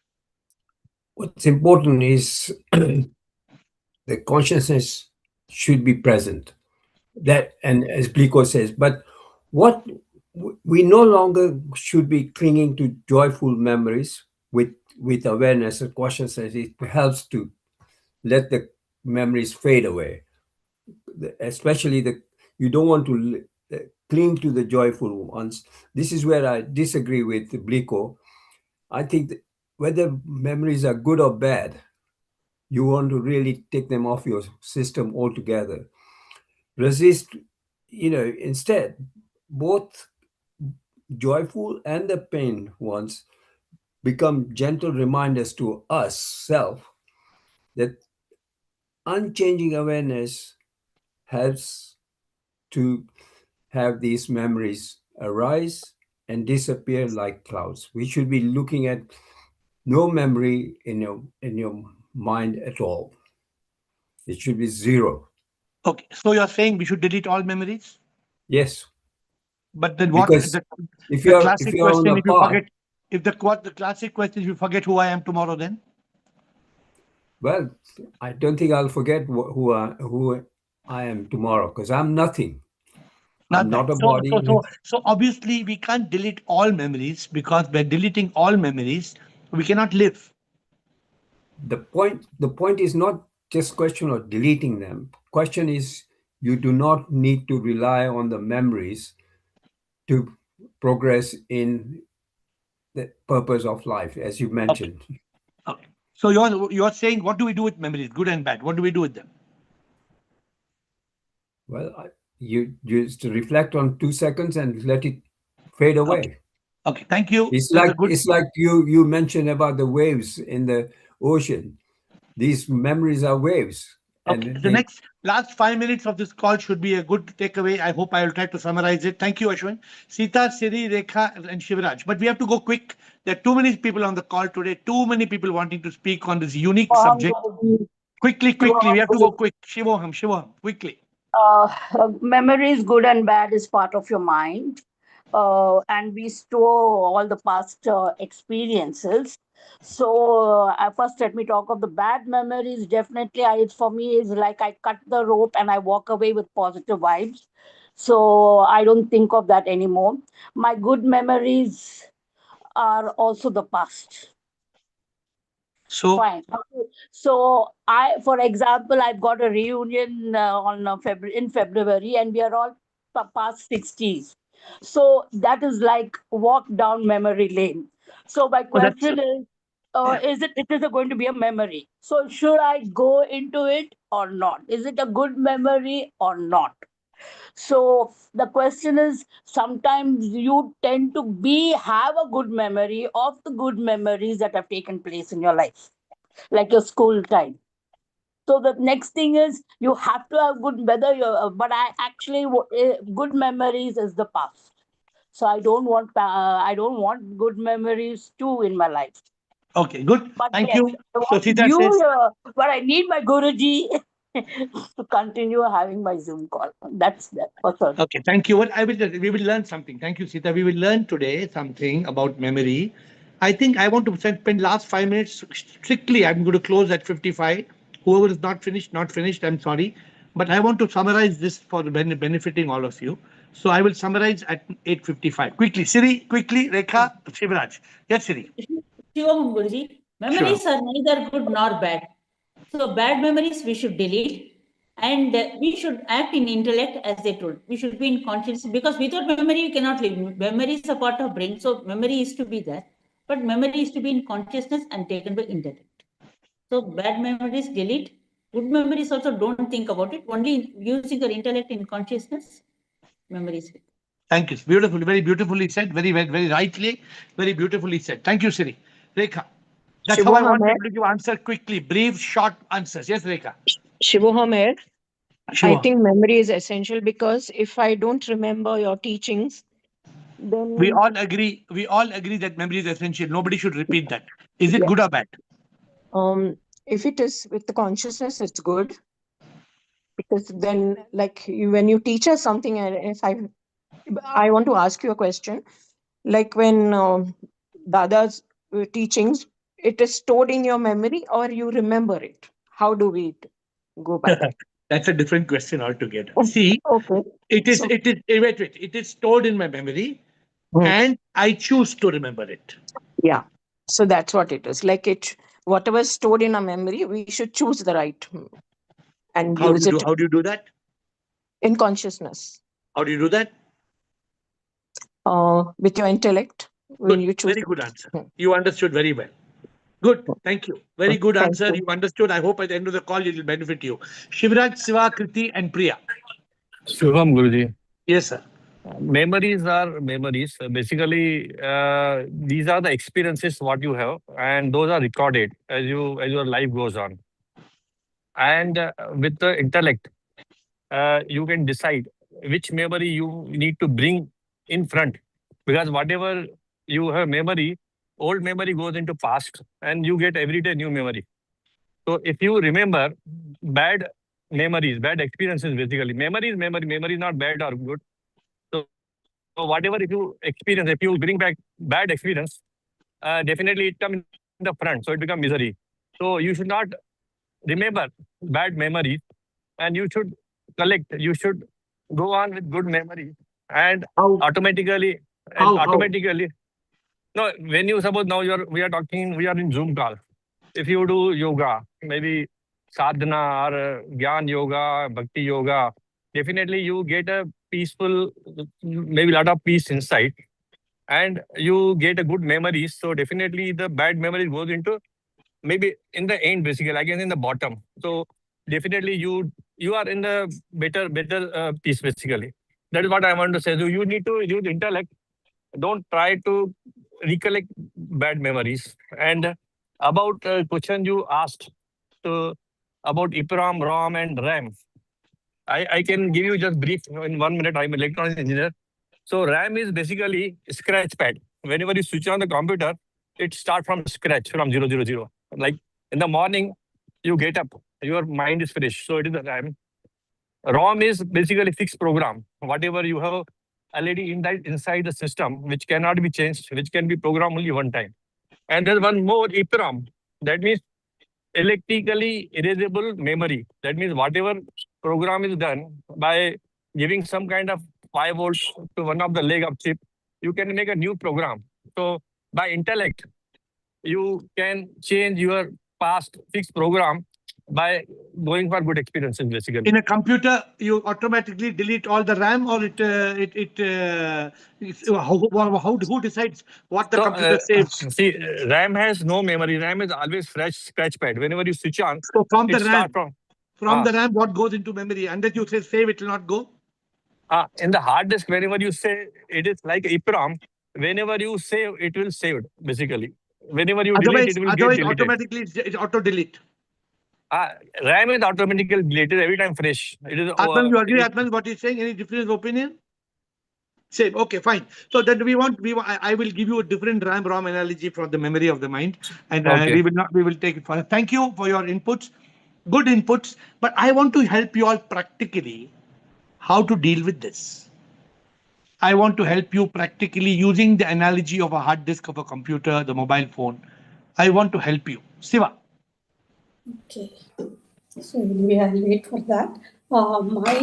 Speaker 15: What's important is the consciousness should be present. That, and as Blico says, but what we no longer should be clinging to joyful memories with awareness and consciousness. It helps to let the memories fade away, especially you don't want to cling to the joyful ones. This is where I disagree with Blico. I think that whether memories are good or bad, you want to really take them off your system altogether. Resist, instead, both joyful and the pain ones become gentle reminders to us self that unchanging awareness helps to have these memories arise and disappear like clouds. We should be looking at no memory in your mind at all. It should be zero.
Speaker 1: Okay, so you're saying we should delete all memories?
Speaker 15: Yes.
Speaker 1: But then what
Speaker 15: Because if
Speaker 1: the
Speaker 15: you're
Speaker 1: classic
Speaker 15: on
Speaker 1: question,
Speaker 15: a
Speaker 1: if you
Speaker 15: path,
Speaker 1: forget, if the classic question, if you forget who I am tomorrow, then?
Speaker 15: well, I don't think I'll forget who I am tomorrow because I'm nothing. I'm not a body.
Speaker 1: So obviously we can't delete all memories because by deleting all memories, we cannot live.
Speaker 15: The point is not just question of deleting them. Question is you do not need to rely on the memories to progress in the purpose of life, as you mentioned.
Speaker 1: Okay. So you're saying what do we do with memories, good and bad? What do we do with them?
Speaker 15: Well, you just reflect on 2 seconds and let it fade away.
Speaker 1: Okay, thank you.
Speaker 15: It's like you mentioned about the waves in the ocean. These memories are waves.
Speaker 1: Okay,
Speaker 15: And
Speaker 1: the last 5 minutes of this call should be a good takeaway. I hope I will try to summarize it. Thank you, Ashwin. Sita, Siri, Rekha, and Shivraj. But we have to go quick. There are too many people on the call today, too many people wanting to speak on this unique subject. Quickly, we have to go quick. Shivoham, quickly.
Speaker 16: Memory is good and bad is part of your mind. And we store all the past experiences. So first, let me talk of the bad memories. Definitely, for me is like I cut the rope and I walk away with positive vibes. So I don't think of that anymore. My good memories are also the past.
Speaker 1: So
Speaker 16: fine. Okay. So for example, I've got a reunion on in February, and we are all past 60s. So that is like walk down memory lane. So my question is it is going to be a memory? So should I go into it or not? Is it a good memory or not? So the question is, sometimes you tend to have a good memory of the good memories that have taken place in your life, like your school time. So the next thing is you have to have good whether you're but I actually good memories is the past. So I don't want good memories too in my life.
Speaker 1: Okay, good.
Speaker 16: But
Speaker 1: Thank
Speaker 16: yes,
Speaker 1: you.
Speaker 16: I
Speaker 1: So
Speaker 16: want
Speaker 1: Sita says,
Speaker 16: but I need my Guruji to continue having my Zoom call. That's that for sure.
Speaker 1: okay, thank you. We will learn something. Thank you, Sita. We will learn today something about memory. I think I want to spend last 5 minutes strictly. I'm going to close at 55. Whoever is not finished, not finished. I'm sorry, but I want to summarize this for benefiting all of you. So I will summarize at 8:55. Quickly, Siri. Quickly, Rekha, Shivraj. Yes, Siri.
Speaker 17: Shivam Guruji. Memories are neither good nor bad. So bad memories we should delete, and we should act in intellect, as they told. We should be in consciousness, because without memory you cannot live. Memory is a part of brain, so memory is to be there, but memory is to be in consciousness and taken by intellect. So bad memories delete. Good memories also don't think about it. Only using your intellect in consciousness, memories.
Speaker 1: Thank you. Beautiful. Very beautifully said. Very, very, very rightly. Very beautifully said. Thank you, Siri. Rekha. That's how I want people to give answer quickly. Brief, short answers. Yes, Rekha.
Speaker 18: Shivoham AiR.
Speaker 1: Sure.
Speaker 18: I think memory is essential because if I don't remember your teachings, then
Speaker 1: We all agree. We all agree that memory is essential. Nobody should repeat that. Is it good or bad?
Speaker 18: if it is with the consciousness, it's good. Because then, like when you teach us something, and if I want to ask you a question, like when Dada's teachings, it is stored in your memory or you remember it. How do we go back?
Speaker 1: That's a different question altogether. See,
Speaker 18: Okay.
Speaker 1: it is. Wait. It is stored in my memory, and I choose to remember it.
Speaker 18: Yeah. So that's what it is. Like whatever is stored in our memory, we should choose the right and
Speaker 1: How
Speaker 18: use it
Speaker 1: do you do that?
Speaker 18: in consciousness.
Speaker 1: How do you do that?
Speaker 18: With your intellect, when you choose.
Speaker 1: Very good answer. You understood very well. Good. Thank you. Very good answer. You understood. I hope at the end of the call it will benefit you. Shivraj, Siva, Kriti, and Priya.
Speaker 10: Shubham, Guruji.
Speaker 1: Yes, sir.
Speaker 10: Memories are memories. Basically, these are the experiences what you have, and those are recorded as your life goes on. And with the intellect, you can decide which memory you need to bring in front, because whatever you have memory, old memory goes into past, and you get every day new memory. So if you remember bad memories, bad experiences, basically memory is not bad or good. So whatever if you experience, if you bring back bad experience, definitely it comes in the front, so it becomes misery. So you should not remember bad memories, and you should collect. You should go on with good memories, and automatically. No, when you suppose now we are talking, we are in Zoom call. If you do yoga, maybe sadhana or Gyan yoga, bhakti yoga, definitely you get a peaceful, maybe a lot of peace inside, and you get a good memories. So definitely the bad memories goes into maybe in the end, basically, again in the bottom. So definitely you are in the better peace, basically. That is what I want to say. So you need to use intellect. Don't try to recollect bad memories. And about question you asked about EEPROM, ROM, and RAM. I can give you just brief in 1 minute. I'm an electronics engineer. So RAM is basically scratch pad. Whenever you switch on the computer, it starts from scratch, from 000. Like in the morning, you get up, your mind is fresh. So it is the RAM. ROM is basically fixed program. Whatever you have already inside the system, which cannot be changed, which can be programmed only one time. And there's one more EEPROM. That means electrically erasable memory. That means whatever program is done by giving some kind of 5 volts to one of the leg of chip, you can make a new program. So by intellect, you can change your past fixed program by going for good experiences, basically.
Speaker 1: In a computer, you automatically delete all the RAM, or who decides what the computer saves?
Speaker 10: See, RAM has no memory. RAM is always scratch pad. Whenever you switch on,
Speaker 1: so from the RAM,
Speaker 10: from
Speaker 1: the RAM, what goes into memory? Unless you say save, it will not go.
Speaker 10: In the hard disk, whenever you say, it is like EEPROM. Whenever you save, it will save, basically. Whenever you delete, it will get deleted.
Speaker 1: Automatically it auto delete.
Speaker 10: RAM is automatically deleted every time fresh. It is.
Speaker 1: Atman, you agree? Atman, what he's saying? Any difference of opinion? Same. Okay, fine. So then I will give you a different RAM-ROM analogy from the memory of the mind, and we will take it further. Thank you for your inputs, good inputs. But I want to help you all practically how to deal with this. I want to help you practically using the analogy of a hard disk of a computer, the mobile phone. I want to help you. Siva.
Speaker 19: Okay. So we are wait for that.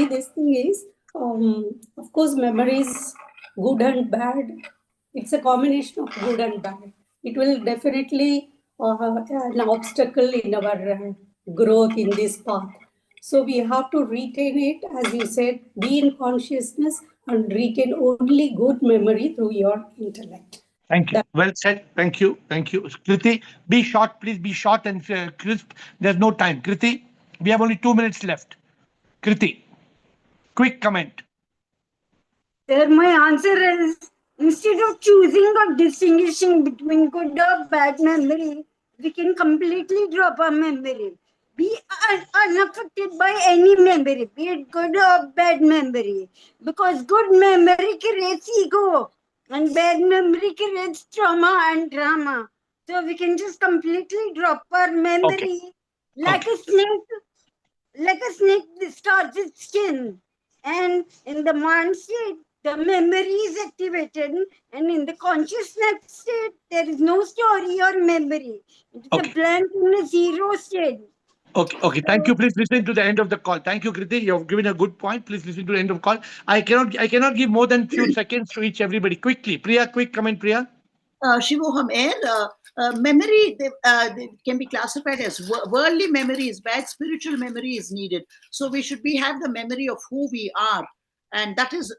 Speaker 19: This thing is, of course, memories, good and bad. It's a combination of good and bad. It will definitely an obstacle in our growth in this path. So we have to retain it, as you said, be in consciousness and retain only good memory through your intellect.
Speaker 1: Thank you. Well said. Thank you. Thank you. Kriti, be short. Please be short and crisp. There's no time. Kriti, we have only 2 minutes left. Kriti, quick comment.
Speaker 20: Sir, my answer is instead of choosing or distinguishing between good or bad memory, we can completely drop our memory. Be unaffected by any memory, be it good or bad memory. Because good memory creates ego and bad memory creates trauma and drama. So we can just completely drop our memory like a snake. Like a snake starts its skin, and in the mind state, the memory is activated, and in the consciousness state, there is no story or memory. It is a blank in a zero state.
Speaker 1: Okay. Thank you. Please listen to the end of the call. Thank you, Kriti. You have given a good point. Please listen to the end of the call. I cannot give more than few seconds to each everybody. Quickly, Priya. Quick comment, Priya.
Speaker 21: Shivoham, memory they can be classified as worldly memory is bad, spiritual memory is needed. So we should have the memory of who we are, and that is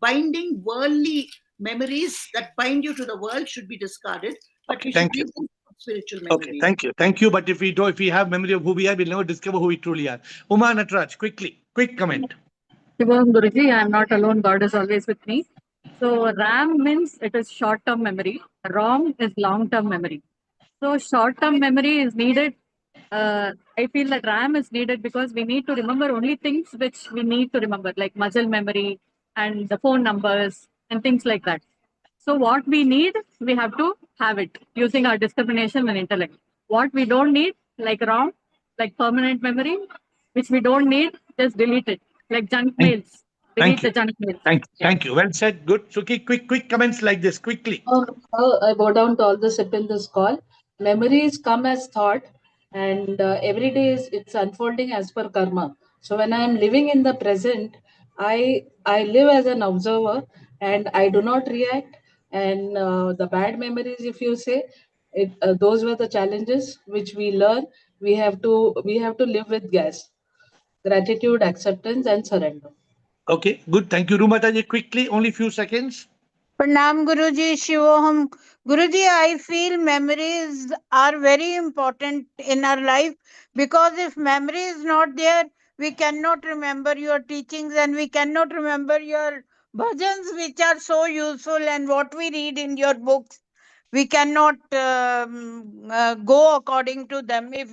Speaker 21: binding worldly memories that bind you to the world should be discarded. But we should
Speaker 1: Thank you.
Speaker 21: live in spiritual memories.
Speaker 1: Thank you. But if we have memory of who we are, we'll never discover who we truly are. Uma Natraj, quick comment.
Speaker 22: Shivam Guruji, I am not alone. God is always with me. So RAM means it is short-term memory. ROM is long-term memory. So short-term memory is needed. I feel that RAM is needed because we need to remember only things which we need to remember, like muscle memory and the phone numbers and things like that. So what we need, we have to have it using our discrimination and intellect. What we don't need, like ROM, like permanent memory, which we don't need, just delete it. Like junk mails. Delete the junk mails.
Speaker 1: Thank you. Well said. Good. Suki, quick comments like this, quickly.
Speaker 23: I bow down to all the SIP in this call. Memories come as thought, and every day it's unfolding as per karma. So when I am living in the present, I live as an observer, and I do not react. And the bad memories, if you say, those were the challenges which we learn. We have to live with gratitude, acceptance, and surrender.
Speaker 1: Okay, good. Thank you, Rumataji. Quickly, only few seconds.
Speaker 24: Pranam Guruji, Shivoham. Guruji, I feel memories are very important in our life because if memory is not there, we cannot remember your teachings and we cannot remember your bhajans, which are so useful, and what we read in your books. We cannot go according to them if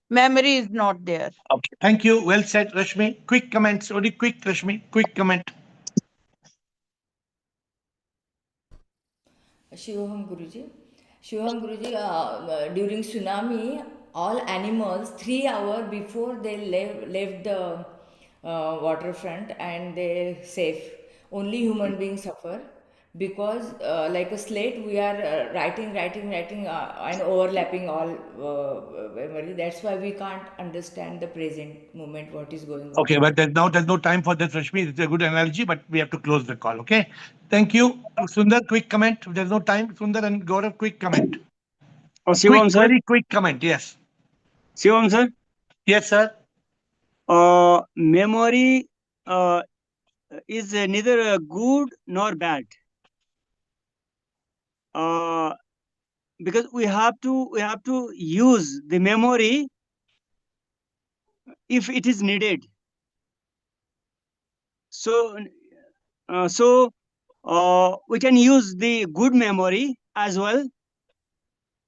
Speaker 24: memory is not there.
Speaker 1: Okay. Thank you. Well said, Rashmi. Quick comments. Only quick, Rashmi. Quick comment.
Speaker 8: Shivoham Guruji, during tsunami, all animals 3 hours before they left the waterfront and they safe. Only human beings suffer because like a slate we are writing and overlapping all memory. That's why we can't understand the present moment, what is going on.
Speaker 1: Okay, but there's no time for this, Rashmi. It's a good analogy, but we have to close the call. Okay. Thank you. Sundar, quick comment. There's no time. Sundar and Gaurav, quick comment.
Speaker 25: Shivam, sir.
Speaker 1: Very quick comment. Yes.
Speaker 25: Shivam, sir.
Speaker 1: Yes, sir.
Speaker 25: Memory is neither good nor bad. Because we have to use the memory if it is needed. So we can use the good memory as well.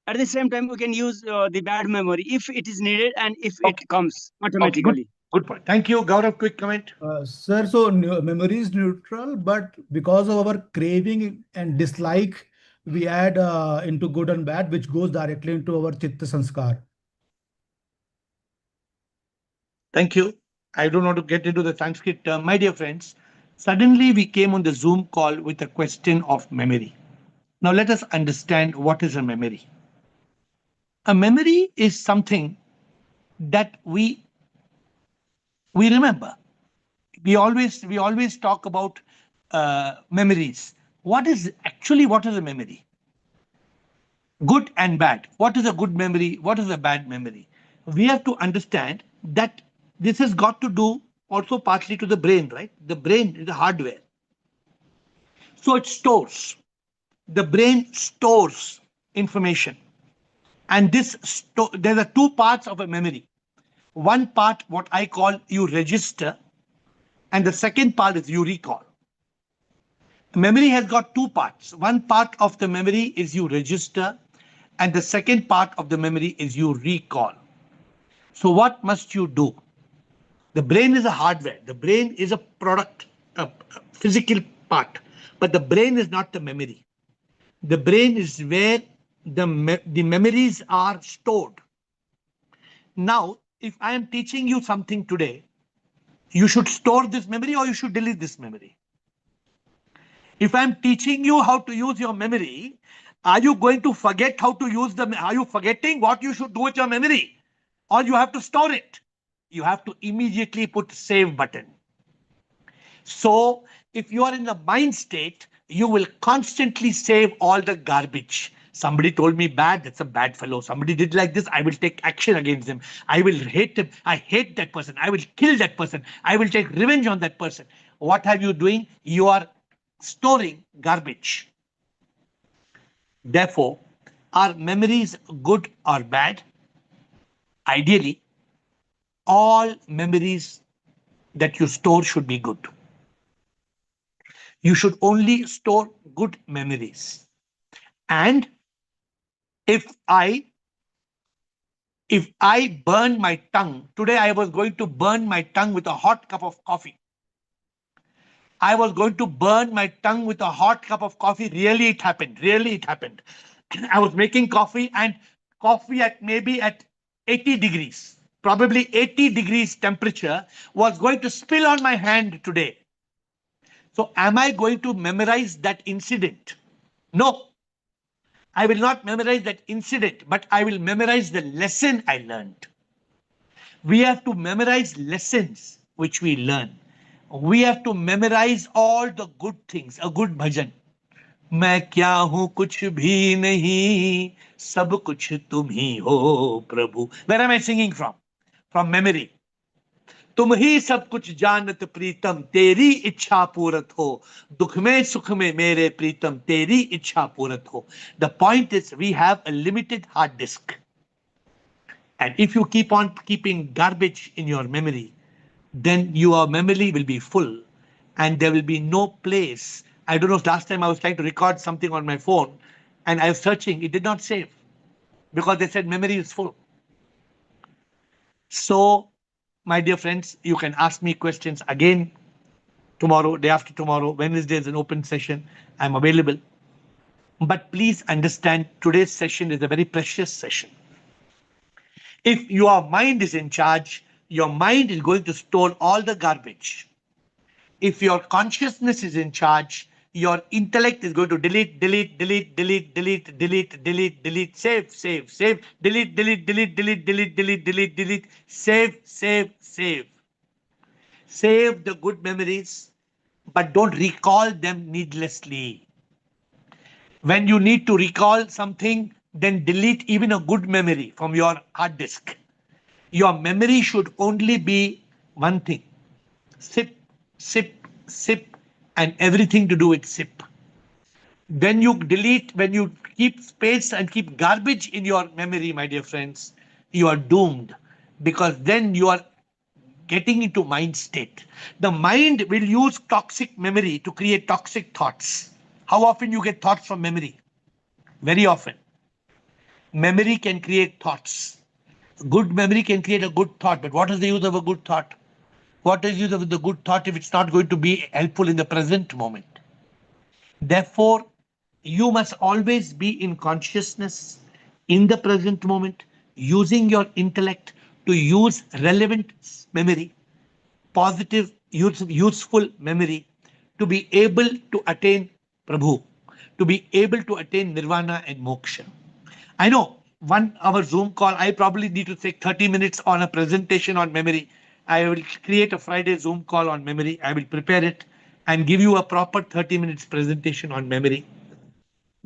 Speaker 25: At the same time, we can use the bad memory if it is needed and if it comes automatically.
Speaker 1: Good point. Thank you. Gaurav, quick comment.
Speaker 26: Sir, so memory is neutral, but because of our craving and dislike, we add into good and bad, which goes directly into our chitta sanskar.
Speaker 1: Thank you. I don't want to get into the Sanskrit term. My dear friends, suddenly we came on the Zoom call with a question of memory. Now let us understand what is a memory. A memory is something that we remember. We always talk about memories. What is a memory? Good and bad. What is a good memory? What is a bad memory? We have to understand that this has got to do also partly to the brain, right? The brain is the hardware. So it stores. The brain stores information. And there are two parts of a memory. One part, what I call you register, and the second part is you recall. Memory has got two parts. One part of the memory is you register, and the second part of the memory is you recall. So what must you do? The brain is a hardware. The brain is a product, a physical part, but the brain is not the memory. The brain is where the memories are stored. Now, if I am teaching you something today, you should store this memory or you should delete this memory. If I'm teaching you how to use your memory, are you going to forget how to use are you forgetting what you should do with your memory? Or you have to store it? You have to immediately put save button. So if you are in the mind state, you will constantly save all the garbage. Somebody told me bad, that's a bad fellow. Somebody did like this, I will take action against him. I will hate him. I hate that person. I will kill that person. I will take revenge on that person. What are you doing? You are storing garbage. Therefore, are memories good or bad? Ideally, all memories that you store should be good. You should only store good memories. And if I burn my tongue, today I was going to burn my tongue with a hot cup of coffee. I was going to burn my tongue with a hot cup of coffee. Really, it happened. Really, it happened. I was making coffee, and coffee at maybe at 80 degrees, probably 80 degrees temperature, was going to spill on my hand today. So am I going to memorize that incident? No. I will not memorize that incident, but I will memorize the lesson I learned. We have to memorize lessons which we learn. We have to memorize all the good things, a good bhajan. मैं क्या हूं कुछ भी नहीं सब कुछ तुम ही हो प्रभु. Where am I singing from? From memory. तुम ही सब कुछ जानत प्रीतम तेरी इच्छा पूरत हो दुख में सुख में मेरे प्रीतम तेरी इच्छा पूरत हो. The point is we have a limited hard disk, and if you keep on keeping garbage in your memory, then your memory will be full and there will be no place. I don't know, last time I was trying to record something on my phone and I was searching, it did not save because they said memory is full. So, my dear friends, you can ask me questions again tomorrow, day after tomorrow. Wednesday is an open session. I'm available. But please understand, today's session is a very precious session. If your mind is in charge, your mind is going to store all the garbage. If your consciousness is in charge, your intellect is going to delete, delete, delete, delete, delete, delete, delete, delete, save, save, save, delete, delete, delete, delete, delete, delete, delete, delete, save, save, save. Save the good memories, but don't recall them needlessly. When you need to recall something, then delete even a good memory from your hard disk. Your memory should only be one thing: sip, sip, sip, and everything to do with sip. When you delete, when you keep space and keep garbage in your memory, my dear friends, you are doomed, because then you are getting into mind state. The mind will use toxic memory to create toxic thoughts. How often you get thoughts from memory? Very often. Memory can create thoughts. Good memory can create a good thought, but what is the use of a good thought? What is the use of the good thought if it's not going to be helpful in the present moment? Therefore, you must always be in consciousness in the present moment, using your intellect to use relevant memory, positive, useful memory, to be able to attain Prabhu, to be able to attain Nirvana and Moksha. I know 1 hour Zoom call, I probably need to take 30 minutes on a presentation on memory. I will create a Friday Zoom call on memory. I will prepare it and give you a proper 30 minutes presentation on memory.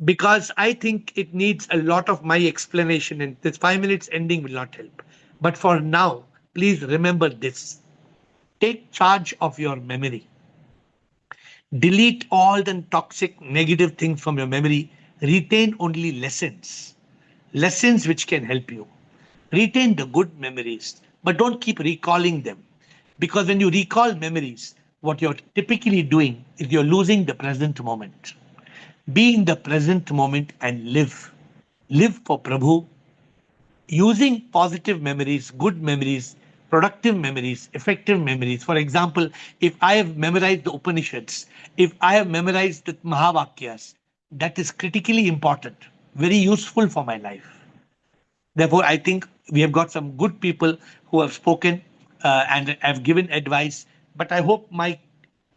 Speaker 1: because I think it needs a lot of my explanation, and this 5 minutes ending will not help. But for now, please remember this. Take charge of your memory. Delete all the toxic, negative things from your memory. Retain only lessons, lessons which can help you. Retain the good memories, but don't keep recalling them. Because when you recall memories, what you're typically doing is you're losing the present moment. Be in the present moment and live. Live for Prabhu, using positive memories, good memories, productive memories, effective memories. For example, if I have memorized the Upanishads, if I have memorized the Mahavakyas, that is critically important, very useful for my life. Therefore, I think we have got some good people who have spoken and have given advice. But I hope my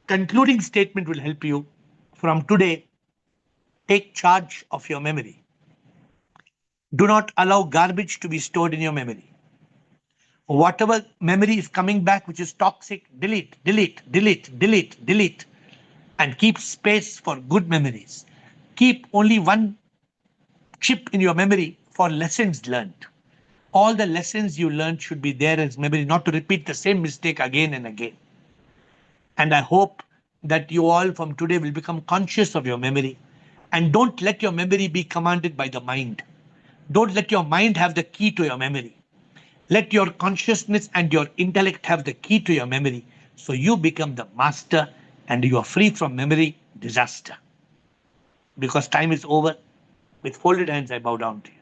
Speaker 1: concluding statement will help you. From today, take charge of your memory. Do not allow garbage to be stored in your memory. Whatever memory is coming back which is toxic, delete, delete, delete, delete, delete, and keep space for good memories. Keep only one chip in your memory for lessons learned. All the lessons you learned should be there as memory, not to repeat the same mistake again and again. And I hope that you all from today will become conscious of your memory, and don't let your memory be commanded by the mind. Don't let your mind have the key to your memory. Let your consciousness and your intellect have the key to your memory, so you become the master and you are free from memory disaster. Because time is over, with folded hands, I bow down to you.